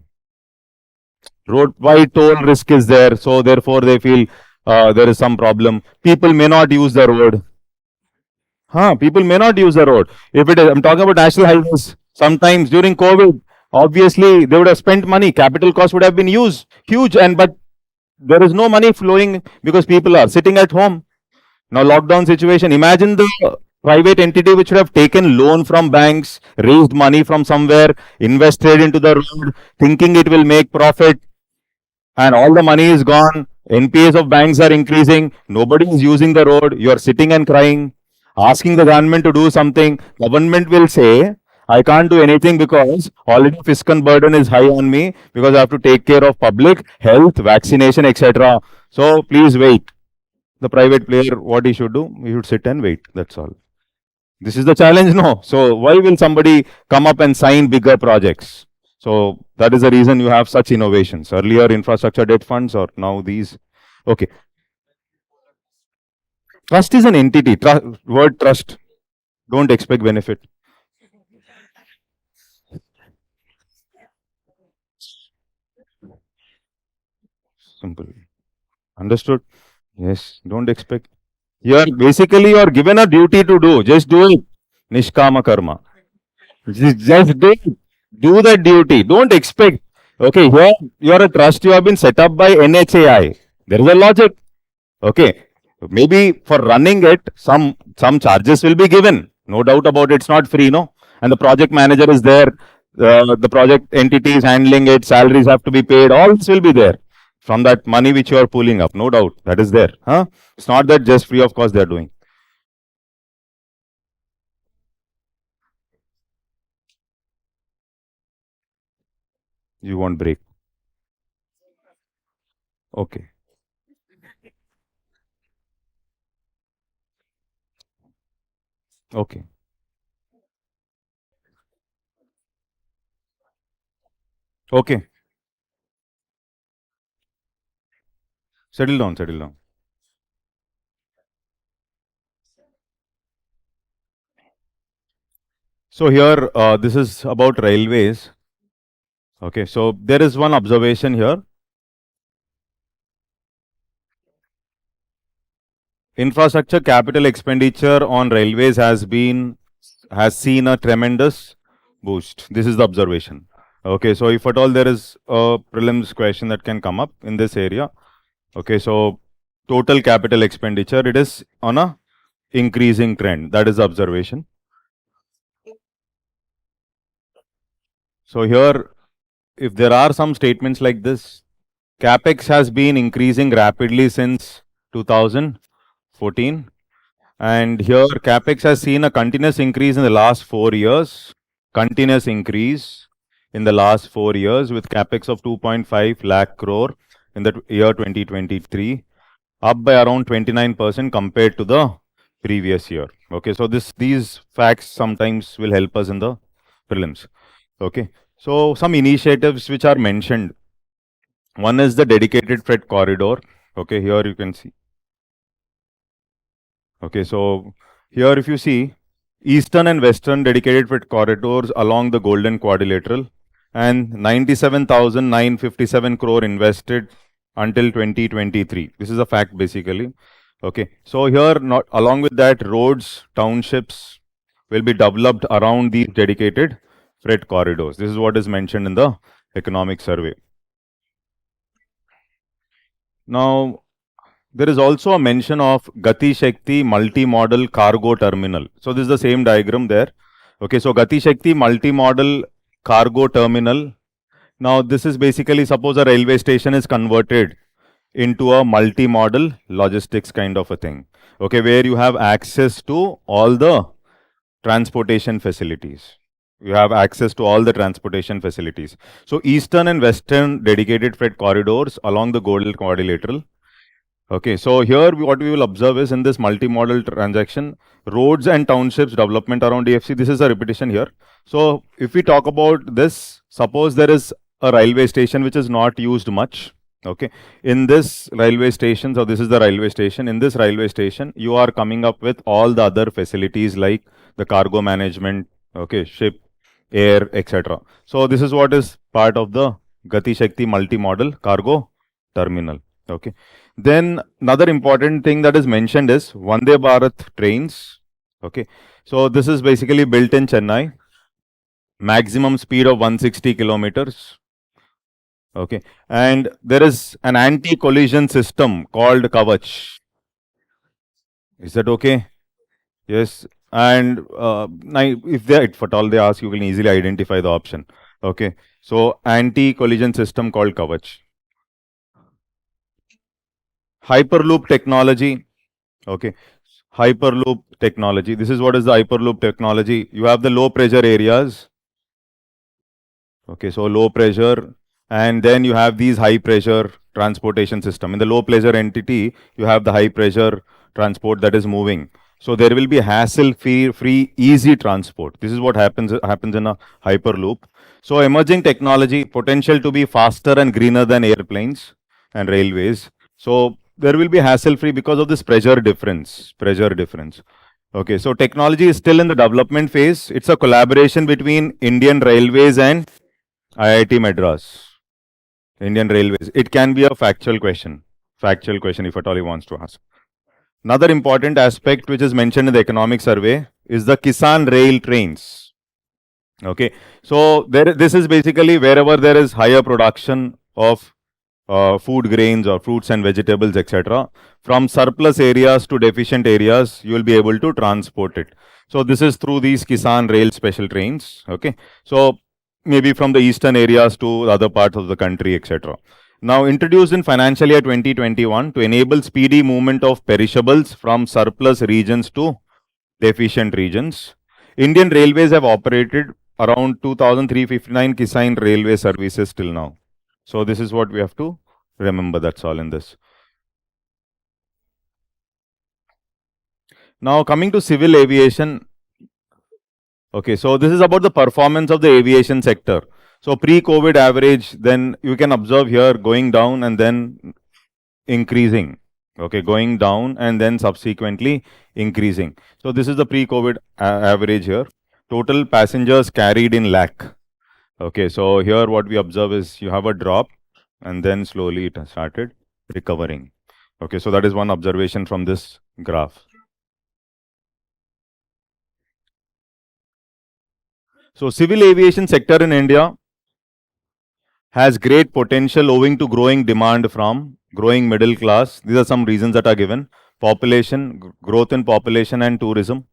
Road wide toll risk is there, so therefore they feel there is some problem. People may not use the road. People may not use the road. If it is, I'm talking about national highways. Sometimes during COVID, obviously they would have spent money. Capital cost would have been used huge, but there is no money flowing because people are sitting at home. Now lockdown situation. Imagine the private entity which would have taken loan from banks, raised money from somewhere, invested into the road, thinking it will make profit, and all the money is gone. NPAs of banks are increasing. Nobody is using the road. You are sitting and crying, asking the government to do something. Government will say, I can't do anything because already fiscal burden is high on me, because I have to take care of public health, vaccination, etc. So please wait. The private player, what he should do? He should sit and wait. That's all. This is the challenge, no? So why will somebody come up and sign bigger projects? So that is the reason you have such innovations. Earlier infrastructure debt funds, or now these. Okay. Trust is an entity. Word trust. Don't expect benefit. Simple. Understood? Yes. Don't expect. You are given a duty to do. Just do it. Nishkama karma. Just do it. Do that duty. Don't expect. Okay, here you are a trust. You have been set up by NHAI. There is a logic. Okay, maybe for running it, some some charges will be given. No doubt about it. It's not free, no. And the project manager is there. The project entity is handling it. Salaries have to be paid. All this will be there from that money which you are pulling up. No doubt that is there. Huh? It's not that just free of cost they are doing. You won't break. Okay. Okay. Okay. Settle down. Settle down. So here, this is about railways. Okay. So there is one observation here. Infrastructure capital expenditure on railways has seen a tremendous boost. This is the observation. Okay, so if at all there is a prelims question that can come up in this area. Okay, so total capital expenditure, it is on a increasing trend. That is the observation. So here, if there are some statements like this, capex has been increasing rapidly since 2014. And here, capex has seen a continuous increase in the last 4 years. Continuous increase in the last 4 years with capex of 2.5 lakh crore in the year 2023, up by around 29% compared to the previous year. Okay, so these facts sometimes will help us in the prelims. Okay, so some initiatives which are mentioned. One is the dedicated freight corridor. Okay, here you can see. Okay, so here if you see eastern and western dedicated freight corridors along the Golden Quadrilateral and 97,957 crore invested until 2023. This is a fact basically. Okay, so here not along with that roads, townships will be developed around these dedicated freight corridors. This is what is mentioned in the economic survey. Now, there is also a mention of Gati Shakti multi-modal cargo terminal. So this is the same diagram there. Okay, so Gati Shakti multi-modal cargo terminal. Now this is basically, suppose a railway station is converted into a multi-modal logistics kind of a thing. Okay, where you have access to all the transportation facilities. You have access to all the transportation facilities. So eastern and western dedicated freight corridors along the Golden Quadrilateral. Okay, so here what we will observe is in this multimodal transaction, roads and townships development around DFC. This is a repetition here. So if we talk about this, suppose there is a railway station which is not used much. Okay, in this railway station, so this is the railway station. In this railway station, you are coming up with all the other facilities like the cargo management, okay, ship, air, etc. So this is what is part of the Gati Shakti multimodal cargo terminal. Okay. Then another important thing that is mentioned is Vande Bharat trains. Okay. So this is basically built in Chennai. Maximum speed of 160 kilometers. Okay. And there is an anti-collision system called Kavach. Is that okay? Yes. And if at all they ask, you can easily identify the option. Okay. So anti-collision system called Kavach. Hyperloop technology. Okay. Hyperloop technology. This is what is the hyperloop technology. You have the low pressure areas. Okay, so low pressure, and then you have these high pressure transportation system. In the low pressure entity, you have the high pressure transport that is moving. So there will be hassle-free, easy transport. This is what happens in a hyperloop. So emerging technology, potential to be faster and greener than airplanes and railways. So there will be hassle-free because of this pressure difference. Okay, so technology is still in the development phase. It's a collaboration between Indian Railways and IIT Madras. Indian Railways. It can be a factual question if at all he wants to ask. Another important aspect which is mentioned in the economic survey is the Kisan Rail trains. Okay, so this is basically wherever there is higher production of food grains or fruits and vegetables, etc. From surplus areas to deficient areas, you will be able to transport it. So this is through these Kisan Rail special trains. Okay. So maybe from the eastern areas to other parts of the country, etc. Now introduced in financial year 2021 to enable speedy movement of perishables from surplus regions to deficient regions. Indian Railways have operated around 2,359 Kisan railway services till now. So this is what we have to remember. That's all in this. Now coming to civil aviation. Okay, so this is about the performance of the aviation sector. So pre-COVID average, then you can observe here going down and then increasing. Okay, going down and then subsequently increasing. So this is the pre-COVID average here. Total passengers carried in lakh. Okay, so here what we observe is you have a drop and then slowly it has started recovering. Okay, so that is one observation from this graph. So civil aviation sector in India has great potential owing to growing demand from growing middle class. These are some reasons that are given. Population, growth in population and tourism,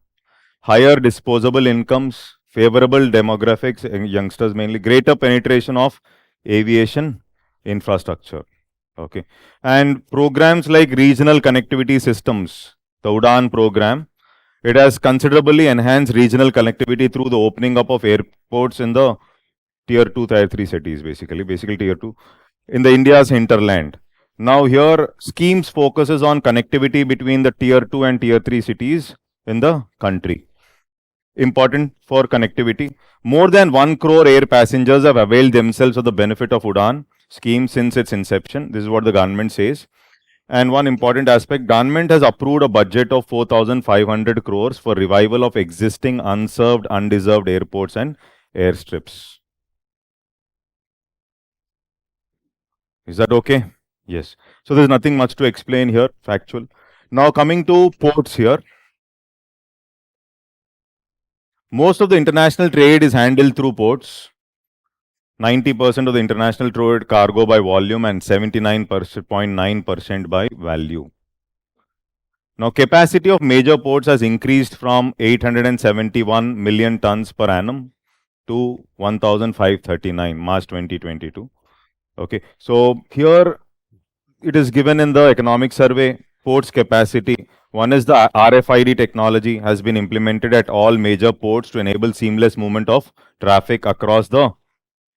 higher disposable incomes, favorable demographics, youngsters mainly, greater penetration of aviation infrastructure. Okay. And programs like regional connectivity systems, the UDAN program, it has considerably enhanced regional connectivity through the opening up of airports in the tier 2, tier 3 cities, basically tier 2, in the India's hinterland. Now here schemes focuses on connectivity between the tier 2 and tier 3 cities in the country. Important for connectivity. More than 1 crore air passengers have availed themselves of the benefit of UDAN scheme since its inception. This is what the government says. And one important aspect, government has approved a budget of 4,500 crores for revival of existing unserved, undeserved airports and airstrips. Is that okay? Yes. So there's nothing much to explain here, factual. Now coming to ports here. Most of the international trade is handled through ports. 90% of the international trade cargo by volume and 79.9% by value. Now, capacity of major ports has increased from 871 million tons per annum to 1,539 March 2022. Okay, so here it is given in the economic survey. Ports capacity. One is the RFID technology has been implemented at all major ports to enable seamless movement of traffic across the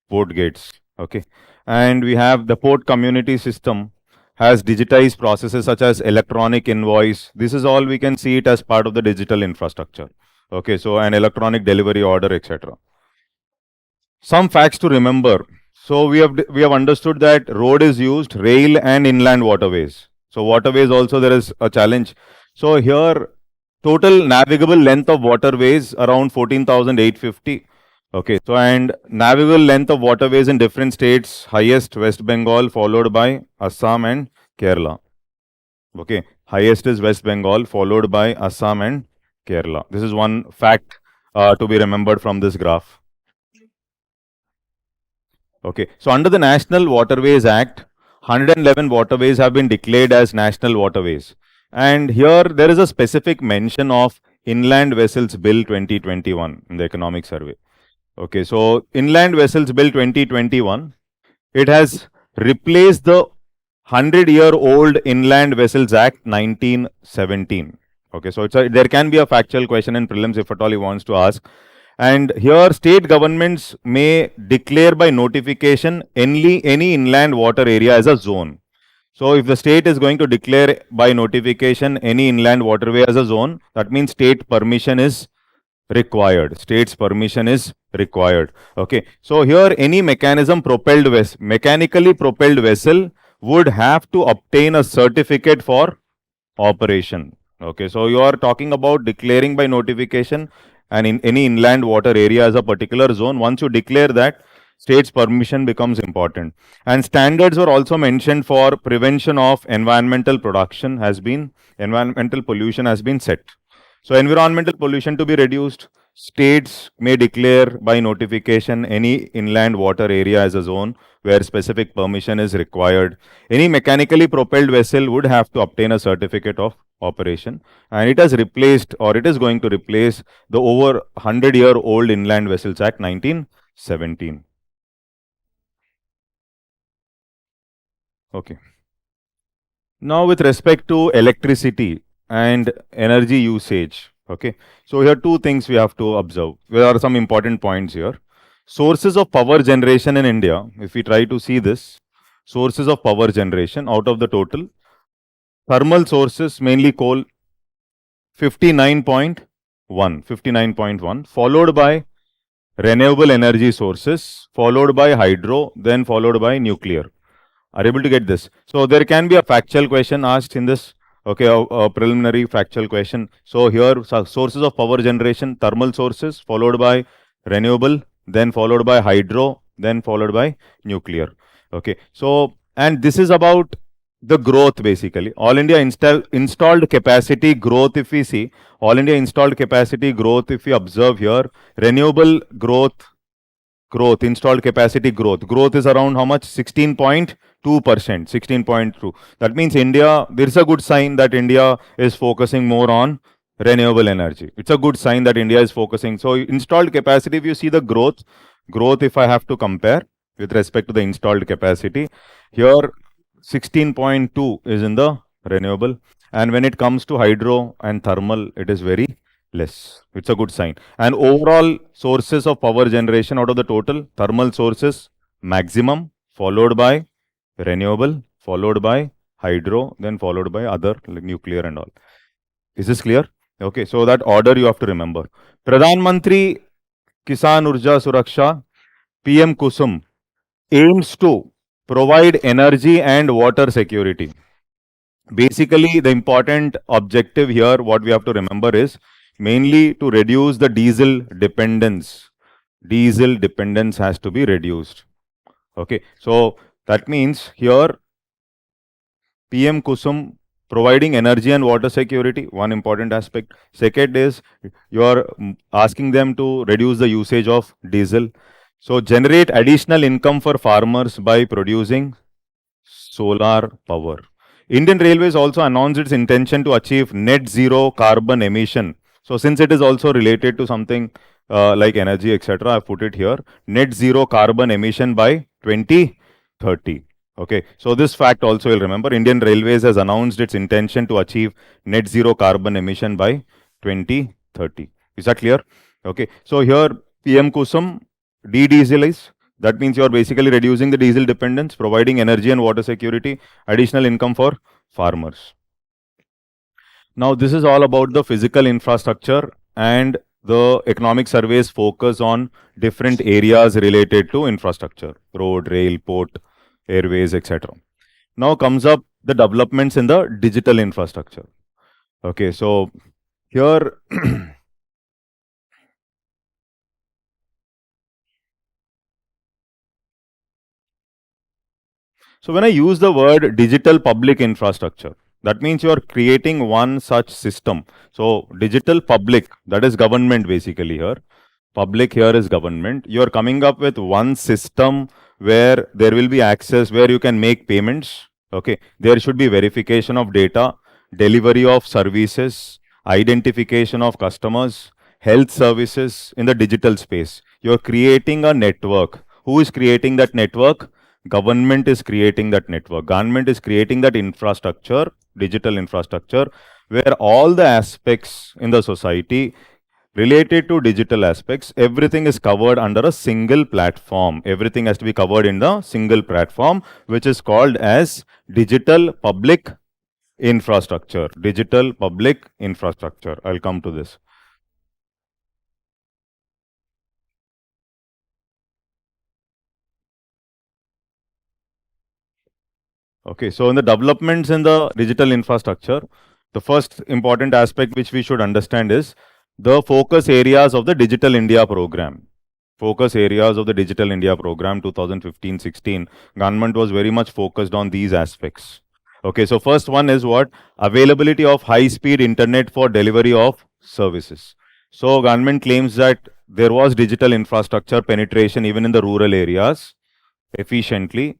port gates. Okay, and we have the port community system has digitized processes such as electronic invoice. This is all we can see it as part of the digital infrastructure. Okay, so an electronic delivery order, etc. Some facts to remember. So we have understood that road is used, rail and inland waterways. So waterways also there is a challenge. So here total navigable length of waterways around 14,850. Okay, so and navigable length of waterways in different states, highest West Bengal followed by Assam and Kerala. Okay, highest is West Bengal followed by Assam and Kerala. This is one fact to be remembered from this graph. Okay, so under the National Waterways Act, 111 waterways have been declared as national waterways. And here there is a specific mention of Inland Vessels Bill 2021 in the economic survey. Okay, so Inland Vessels Bill 2021, it has replaced the 100-year-old Inland Vessels Act 1917. Okay, so there can be a factual question in prelims if at all he wants to ask. And here state governments may declare by notification any inland water area as a zone. So if the state is going to declare by notification any inland waterway as a zone, that means state permission is required. State's permission is required. Okay. So here any mechanically propelled vessel would have to obtain a certificate for operation. Okay. So you are talking about declaring by notification and in any inland water area as a particular zone. Once you declare that, state's permission becomes important. And standards were also mentioned for prevention of environmental pollution has been set. So environmental pollution to be reduced, States may declare by notification any inland water area as a zone where specific permission is required. Any mechanically propelled vessel would have to obtain a certificate of operation, and it has replaced, or it is going to replace, the over 100-year-old Inland Vessels Act 1917. Okay. Now, with respect to electricity and energy usage, okay. So here two things we have to observe. There are some important points here. Sources of power generation in India, if we try to see this, sources of power generation out of the total, thermal sources, mainly coal, 59.1, followed by renewable energy sources, followed by hydro, then followed by nuclear. Are able to get this? So there can be a factual question asked in this. Okay, a preliminary factual question. So here, sources of power generation, thermal sources, followed by renewable, then followed by hydro, then followed by nuclear. Okay, so, and this is about the growth basically. All India installed capacity growth, if we see, All India installed capacity growth, if we observe here, renewable installed capacity growth is around how much? 16.2%, 16.2. That means India, there is a good sign that India is focusing more on renewable energy. It's a good sign that India is focusing. So installed capacity, if you see the growth, if I have to compare with respect to the installed capacity, here 16.2 is in the renewable. And when it comes to hydro and thermal, it is very less. It's a good sign. And overall sources of power generation out of the total, thermal sources maximum, followed by renewable, followed by hydro, then followed by other like nuclear and all. Is this clear? Okay, so that order you have to remember. Pradhan Mantri Kisan Urja Suraksha, PM Kusum, aims to provide energy and water security. Basically, the important objective here, what we have to remember is mainly to reduce the diesel dependence. Diesel dependence has to be reduced. Okay, so that means here PM Kusum providing energy and water security, one important aspect. Second is you are asking them to reduce the usage of diesel. So generate additional income for farmers by producing solar power. Indian Railways also announced its intention to achieve net zero carbon emission. So since it is also related to something like energy, etc., I put it here. Net zero carbon emission by 2030. Okay, so this fact also you'll remember. Indian Railways has announced its intention to achieve net zero carbon emission by 2030. Is that clear? Okay, so here PM Kusum de-dieselize. That means you are basically reducing the diesel dependence, providing energy and water security, additional income for farmers. Now, this is all about the physical infrastructure, and the economic surveys focus on different areas related to infrastructure: road, rail, port, airways, etc. Now comes up the developments in the digital infrastructure. Okay, so here so when I use the word digital public infrastructure, that means you are creating one such system. So digital public, that is government basically here. Public here is government. You are coming up with one system where there will be access, where you can make payments. Okay, there should be verification of data, delivery of services, identification of customers, health services in the digital space. You are creating a network. Who is creating that network? Government is creating that network. Government is creating that infrastructure, digital infrastructure, where all the aspects in the society related to digital aspects, everything is covered under a single platform. Everything has to be covered in the single platform, which is called as digital public infrastructure. Digital public infrastructure. I'll come to this. Okay, so in the developments in the digital infrastructure, the first important aspect which we should understand is the focus areas of the Digital India program. Focus areas of the Digital India program 2015-16. Government was very much focused on these aspects. Okay, so first one is what? Availability of high-speed internet for delivery of services. So government claims that there was digital infrastructure penetration even in the rural areas efficiently,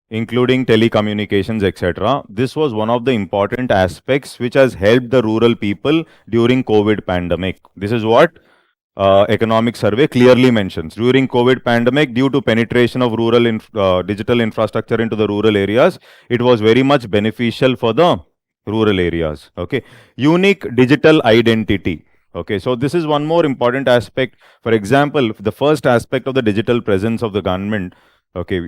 including telecommunications, etc. This was one of the important aspects which has helped the rural people during COVID pandemic. This is what economic survey clearly mentions. During COVID pandemic, due to penetration of digital infrastructure into the rural areas, it was very much beneficial for the rural areas. Okay, unique digital identity. Okay, so this is one more important aspect. For example, the first aspect of the digital presence of the government. Okay,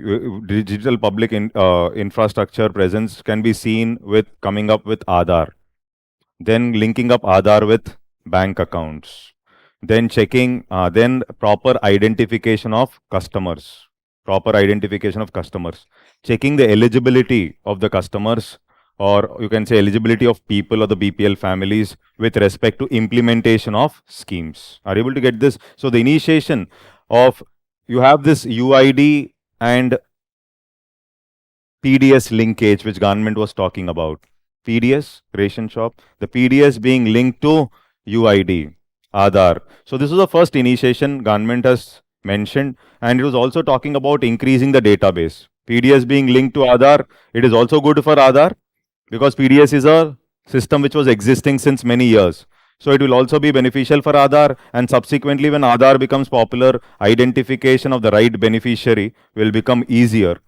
digital public infrastructure presence can be seen with coming up with Aadhaar, then linking up Aadhaar with bank accounts, then checking, then proper identification of customers, checking the eligibility of the customers, or you can say eligibility of people or the BPL families with respect to implementation of schemes. Are you able to get this? So the initiation of, you have this UID and PDS linkage, which government was talking about. PDS, ration shop, the PDS being linked to UID, Aadhaar. So this is the first initiation government has mentioned, and it was also talking about increasing the database. PDS being linked to Aadhaar, it is also good for Aadhaar because PDS is a system which was existing since many years. So it will also be beneficial for Aadhaar, and subsequently when Aadhaar becomes popular, identification of the right beneficiary will become easier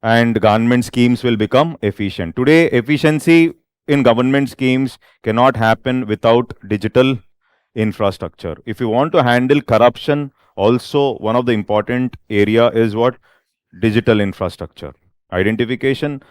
and government schemes will become efficient. Today, efficiency in government schemes cannot happen without digital infrastructure. If you want to handle corruption, also one of the important area is what? Digital infrastructure. Identification,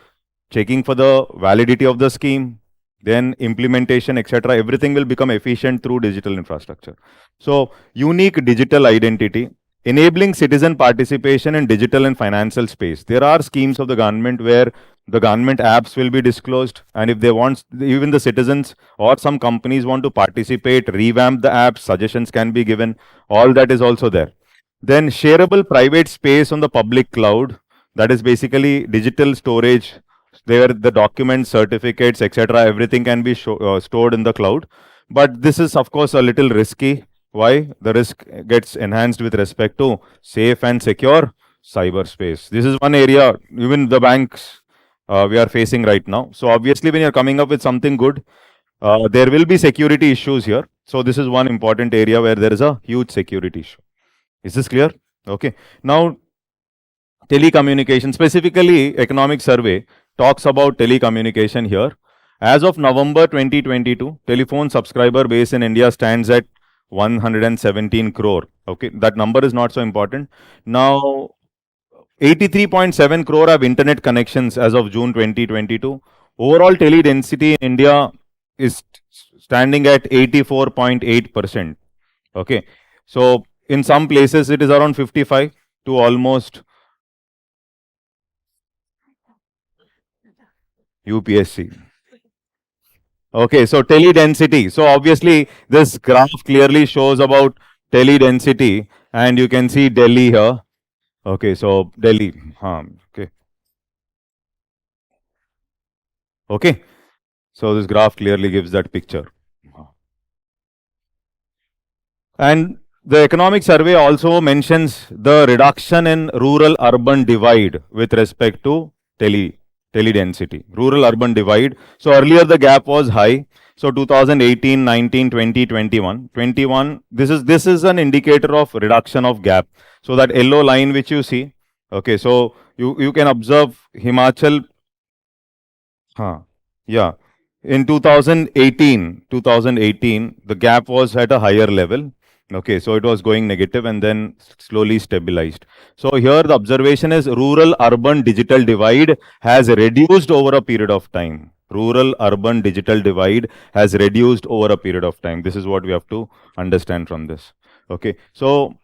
checking for the validity of the scheme, then implementation, etc. Everything will become efficient through digital infrastructure. So, unique digital identity, enabling citizen participation in digital and financial space. There are schemes of the government where the government apps will be disclosed, and if they want, even the citizens or some companies want to participate, revamp the apps, suggestions can be given. All that is also there. Then shareable private space on the public cloud, that is basically digital storage. There the documents, certificates, etc. Everything can be stored in the cloud. But this is of course a little risky. Why? The risk gets enhanced with respect to safe and secure cyberspace. This is one area even the banks we are facing right now. So obviously when you're coming up with something good, there will be security issues here. So this is one important area where there is a huge security issue. Is this clear? Okay. Now, telecommunication, specifically economic survey talks about telecommunication here. As of November 2022, telephone subscriber base in India stands at 117 crore. Okay, that number is not so important. Now, 83.7 crore have internet connections as of June 2022. Overall tele density in India is standing at 84.8%. Okay, so in some places it is around 55 to almost UPSC. Okay, so tele density. So obviously this graph clearly shows about tele density, and you can see Delhi here. Okay, so Delhi. Okay. Okay. So this graph clearly gives that picture. And the economic survey also mentions the reduction in rural urban divide with respect to tele density, rural urban divide. So earlier the gap was high. So 2018, 19, 20, 21, 21, this is an indicator of reduction of gap. So that yellow line which you see, okay, so you can observe Himachal, yeah, in 2018, the gap was at a higher level. Okay, so it was going negative and then slowly stabilized. So here the observation is rural urban digital divide has reduced over a period of time. Rural urban digital divide has reduced over a period of time. This is what we have to understand from this. Okay, so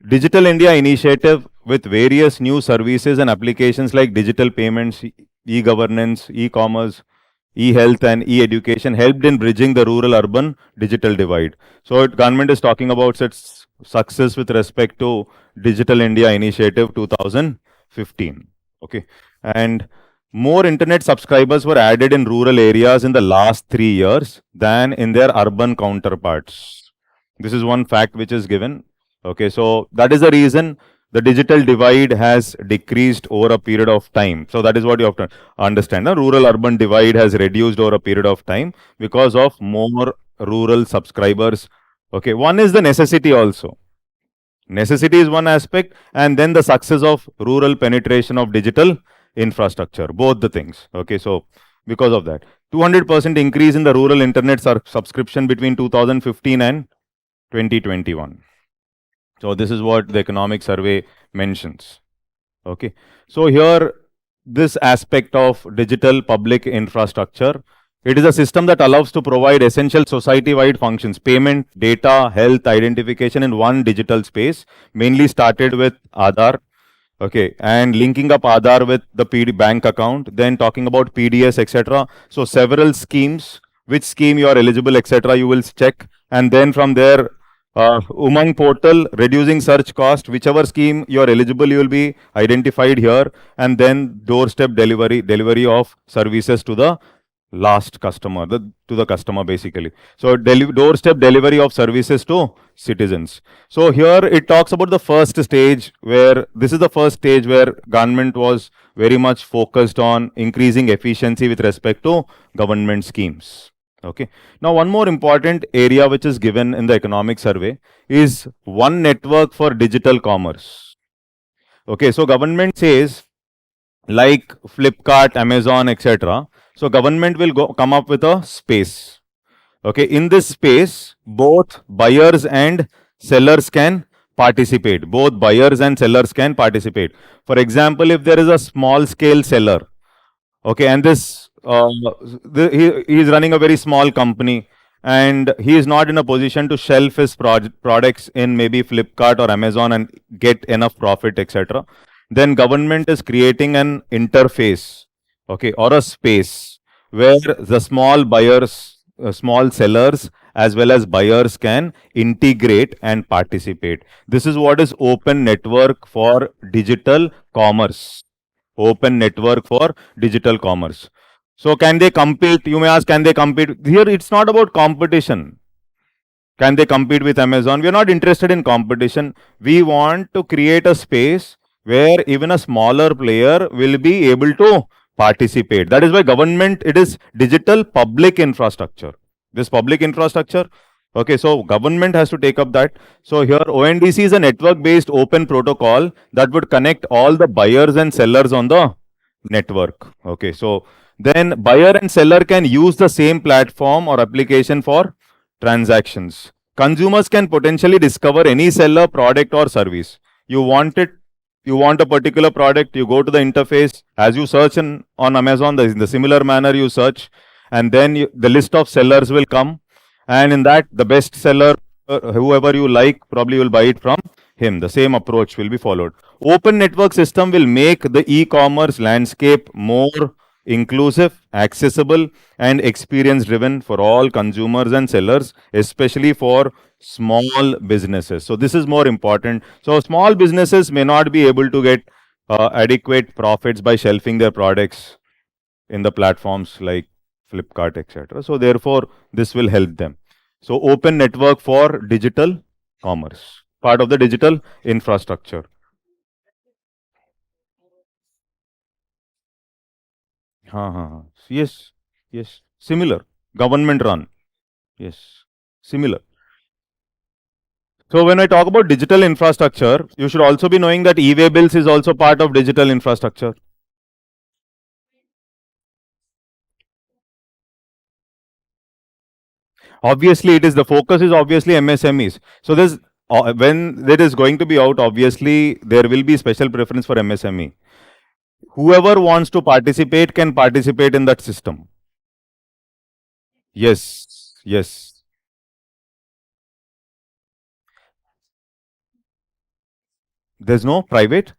Digital India initiative with various new services and applications like digital payments, e-governance, e-commerce, e-health and e-education helped in bridging the rural-urban digital divide. So government is talking about its success with respect to Digital India Initiative 2015. Okay, and more internet subscribers were added in rural areas in the last 3 years than in their urban counterparts. This is one fact which is given. Okay, so that is the reason the digital divide has decreased over a period of time. So that is what you have to understand. The rural-urban divide has reduced over a period of time because of more rural subscribers. Okay, one is the necessity also. Necessity is one aspect, and then the success of rural penetration of digital infrastructure, both the things. Okay, so because of that, 200% increase in the rural internet subscription between 2015 and 2021. So this is what the economic survey mentions. Okay, so here this aspect of digital public infrastructure, it is a system that allows to provide essential society-wide functions, payment, data, health, identification in one digital space, mainly started with Aadhaar. Okay, and linking up Aadhaar with the bank account, then talking about PDS, etc. So several schemes, which scheme you are eligible, etc. You will check, and then from there, Umang portal, reducing search cost, whichever scheme you are eligible, you will be identified here, and then doorstep delivery of services to the last customer, to the customer basically. So doorstep delivery of services to citizens. So here it talks about the first stage, where this is the first stage where government was very much focused on increasing efficiency with respect to government schemes. Okay. Now one more important area which is given in the economic survey is one network for digital commerce. Okay, so government says like Flipkart, Amazon, etc. So government will come up with a space. Okay, in this space, both buyers and sellers can participate. Both buyers and sellers can participate. For example, if there is a small scale seller, okay, and this he is running a very small company, and he is not in a position to shelf his products in maybe Flipkart or Amazon and get enough profit, etc. Then government is creating an interface, okay, or a space where the small buyers, small sellers, as well as buyers can integrate and participate. This is what is open network for digital commerce. Open network for digital commerce. So can they compete? You may ask, can they compete? Here it's not about competition. Can they compete with Amazon? We are not interested in competition. We want to create a space where even a smaller player will be able to participate. That is why government, it is digital public infrastructure. This public infrastructure, okay, so government has to take up that. So here ONDC is a network-based open protocol that would connect all the buyers and sellers on the network. Okay, so then buyer and seller can use the same platform or application for transactions. Consumers can potentially discover any seller, product or service. You want it, you want a particular product, you go to the interface. As you search on Amazon, in the similar manner you search, and then the list of sellers will come, and in that the best seller, whoever you like, probably will buy it from him. The same approach will be followed. Open network system will make the e-commerce landscape more inclusive, accessible and experience driven for all consumers and sellers, especially for small businesses. So this is more important. So small businesses may not be able to get adequate profits by shelving their products in the platforms like Flipkart, etc. So therefore, this will help them. So open network for digital commerce, part of the digital infrastructure. Yes, yes, similar. Government run. Yes, similar. So when I talk about digital infrastructure, you should also be knowing that e-way bills is also part of digital infrastructure. Obviously, it is the focus is obviously MSMEs. So there's when it is going to be out, obviously there will be special preference for MSME. Whoever wants to participate can participate in that system. Yes, yes. There's no private.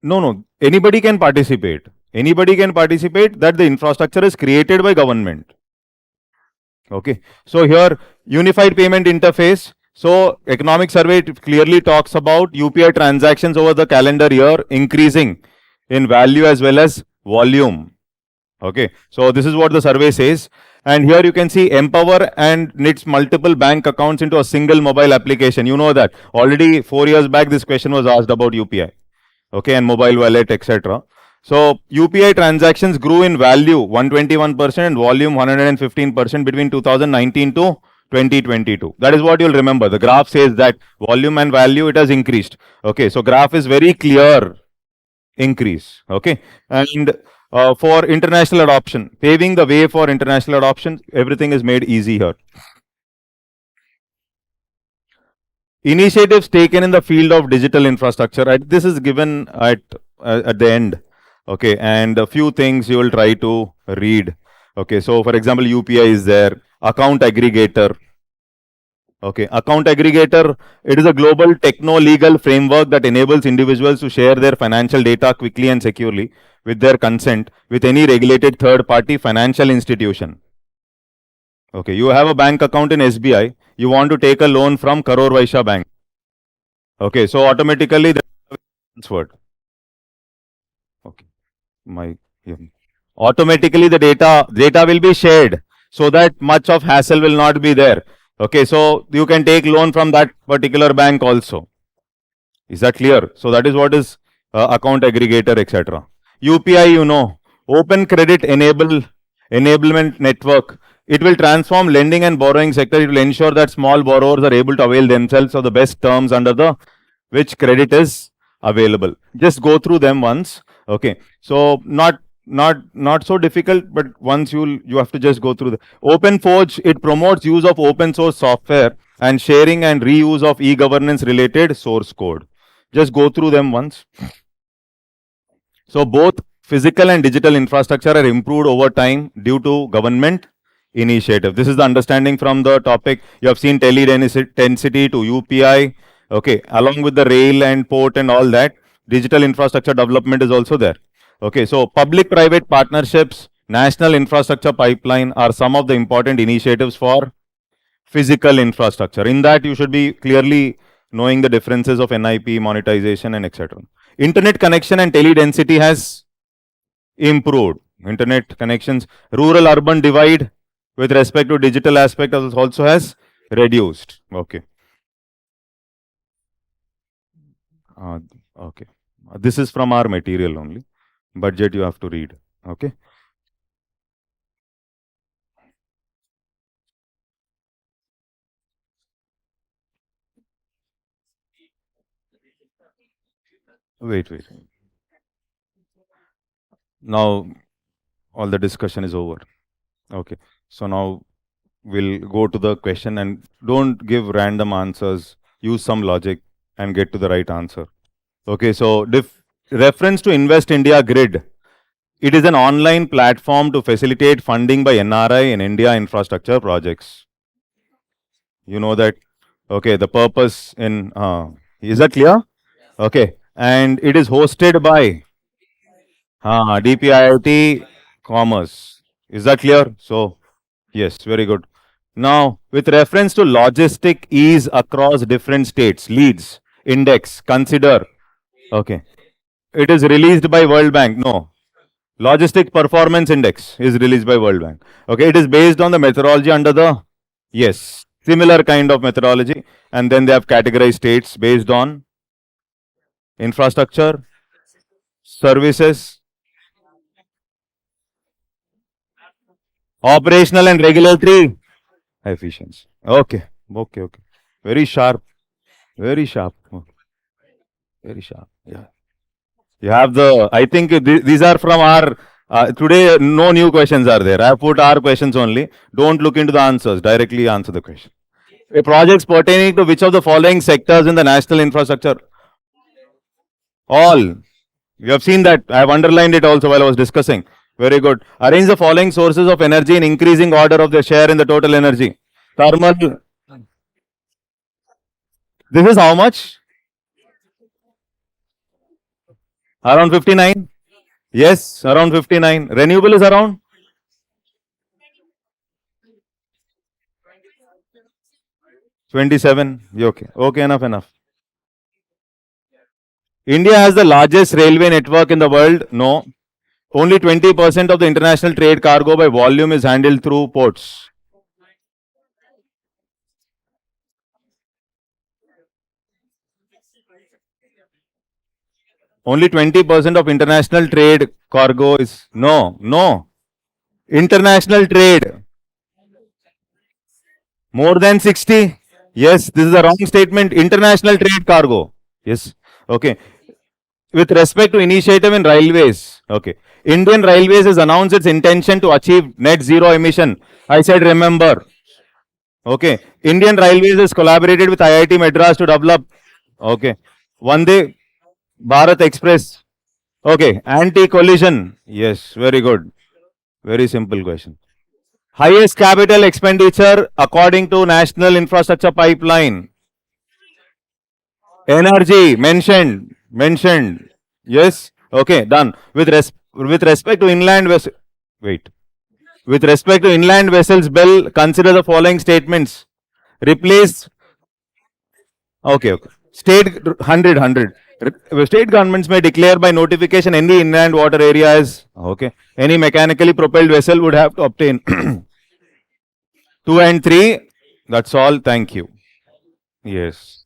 No, no. Anybody can participate. Anybody can participate. That the infrastructure is created by government. Okay. So here, unified payment interface. So economic survey clearly talks about UPI transactions over the calendar year increasing in value as well as volume. Okay, so this is what the survey says. And here you can see Empower and knits multiple bank accounts into a single mobile application. You know that already 4 years back this question was asked about UPI. Okay, and mobile wallet, etc. So UPI transactions grew in value 121% and volume 115% between 2019 to 2022. That is what you'll remember. The graph says that volume and value it has increased. Okay, so graph is very clear increase. Okay, and for international adoption, paving the way for international adoption, everything is made easy here. Initiatives taken in the field of digital infrastructure. This is given at the end. Okay, and a few things you will try to read. Okay, so for example, UPI is there, account aggregator. Okay, account aggregator, it is a global techno-legal framework that enables individuals to share their financial data quickly and securely with their consent with any regulated third-party financial institution. Okay, you have a bank account in SBI, you want to take a loan from Karor Vaishya Bank. Okay, so automatically the transferred. Okay, automatically the data will be shared so that much of hassle will not be there. Okay, so you can take loan from that particular bank also. Is that clear? So that is what is account aggregator, etc. UPI, you know, open credit enablement network. It will transform lending and borrowing sector. It will ensure that small borrowers are able to avail themselves of the best terms under the which credit is available. Just go through them once. Okay, so not so difficult, but once you have to just go through the OpenForge. It promotes use of open source software and sharing and reuse of e-governance related source code. Just go through them once. So both physical and digital infrastructure are improved over time due to government initiative. This is the understanding from the topic. You have seen tele-density to UPI. Okay, along with the rail and port and all that, digital infrastructure development is also there. Okay, so public-private partnerships, national infrastructure pipeline are some of the important initiatives for physical infrastructure. In that, you should be clearly knowing the differences of NIP, monetization, and etc. Internet connection and tele-density has improved. Internet connections, rural-urban divide with respect to digital aspect also has reduced. Okay. Okay. This is from our material only. Budget you have to read. Okay. Wait. Now all the discussion is over. Okay. So now we'll go to the question and don't give random answers. Use some logic and get to the right answer. Okay. So reference to Invest India Grid. It is an online platform to facilitate funding by NRI in India infrastructure projects. You know that. Okay. The purpose in is that clear? Okay. And it is hosted by DPIIT Commerce. Is that clear? So, yes, very good. Now, with reference to logistic ease across different states, leads, index, consider. Okay. It is released by World Bank. No. Logistic Performance Index is released by World Bank. Okay. It is based on the methodology under the, yes, similar kind of methodology. And then they have categorized states based on infrastructure, services, operational and regulatory efficiency. Okay. Very sharp. Very sharp. Very sharp. Yeah. You have the, I think these are from our, today no new questions are there. I have put our questions only. Don't look into the answers. Directly answer the question. Projects pertaining to which of the following sectors in the national infrastructure? All. You have seen that. I have underlined it also while I was discussing. Very good. Arrange the following sources of energy in increasing order of their share in the total energy. Thermal. This is how much? Around 59? Yes, around 59. Renewable is around 27. Okay. Okay, enough. India has the largest railway network in the world. No. Only 20% of the international trade cargo by volume is handled through ports. Only 20% of international trade cargo is no. International trade. More than 60. Yes, this is a wrong statement. International trade cargo. Yes. Okay. With respect to initiative in railways. Okay. Indian Railways has announced its intention to achieve net zero emission. I said remember. Okay. Indian Railways has collaborated with IIT Madras to develop. Okay. Vande Bharat Express. Okay. Anti-collision. Yes. Very good. Very simple question. Highest capital expenditure according to National Infrastructure Pipeline. Energy mentioned. Yes. Okay. Done. With respect to inland vessels. Wait. With respect to inland vessels bill, consider the following statements. Replace. Okay. State 100. State governments may declare by notification any inland water area as okay. Any mechanically propelled vessel would have to obtain 2 and 3. That's all. Thank you. Yes.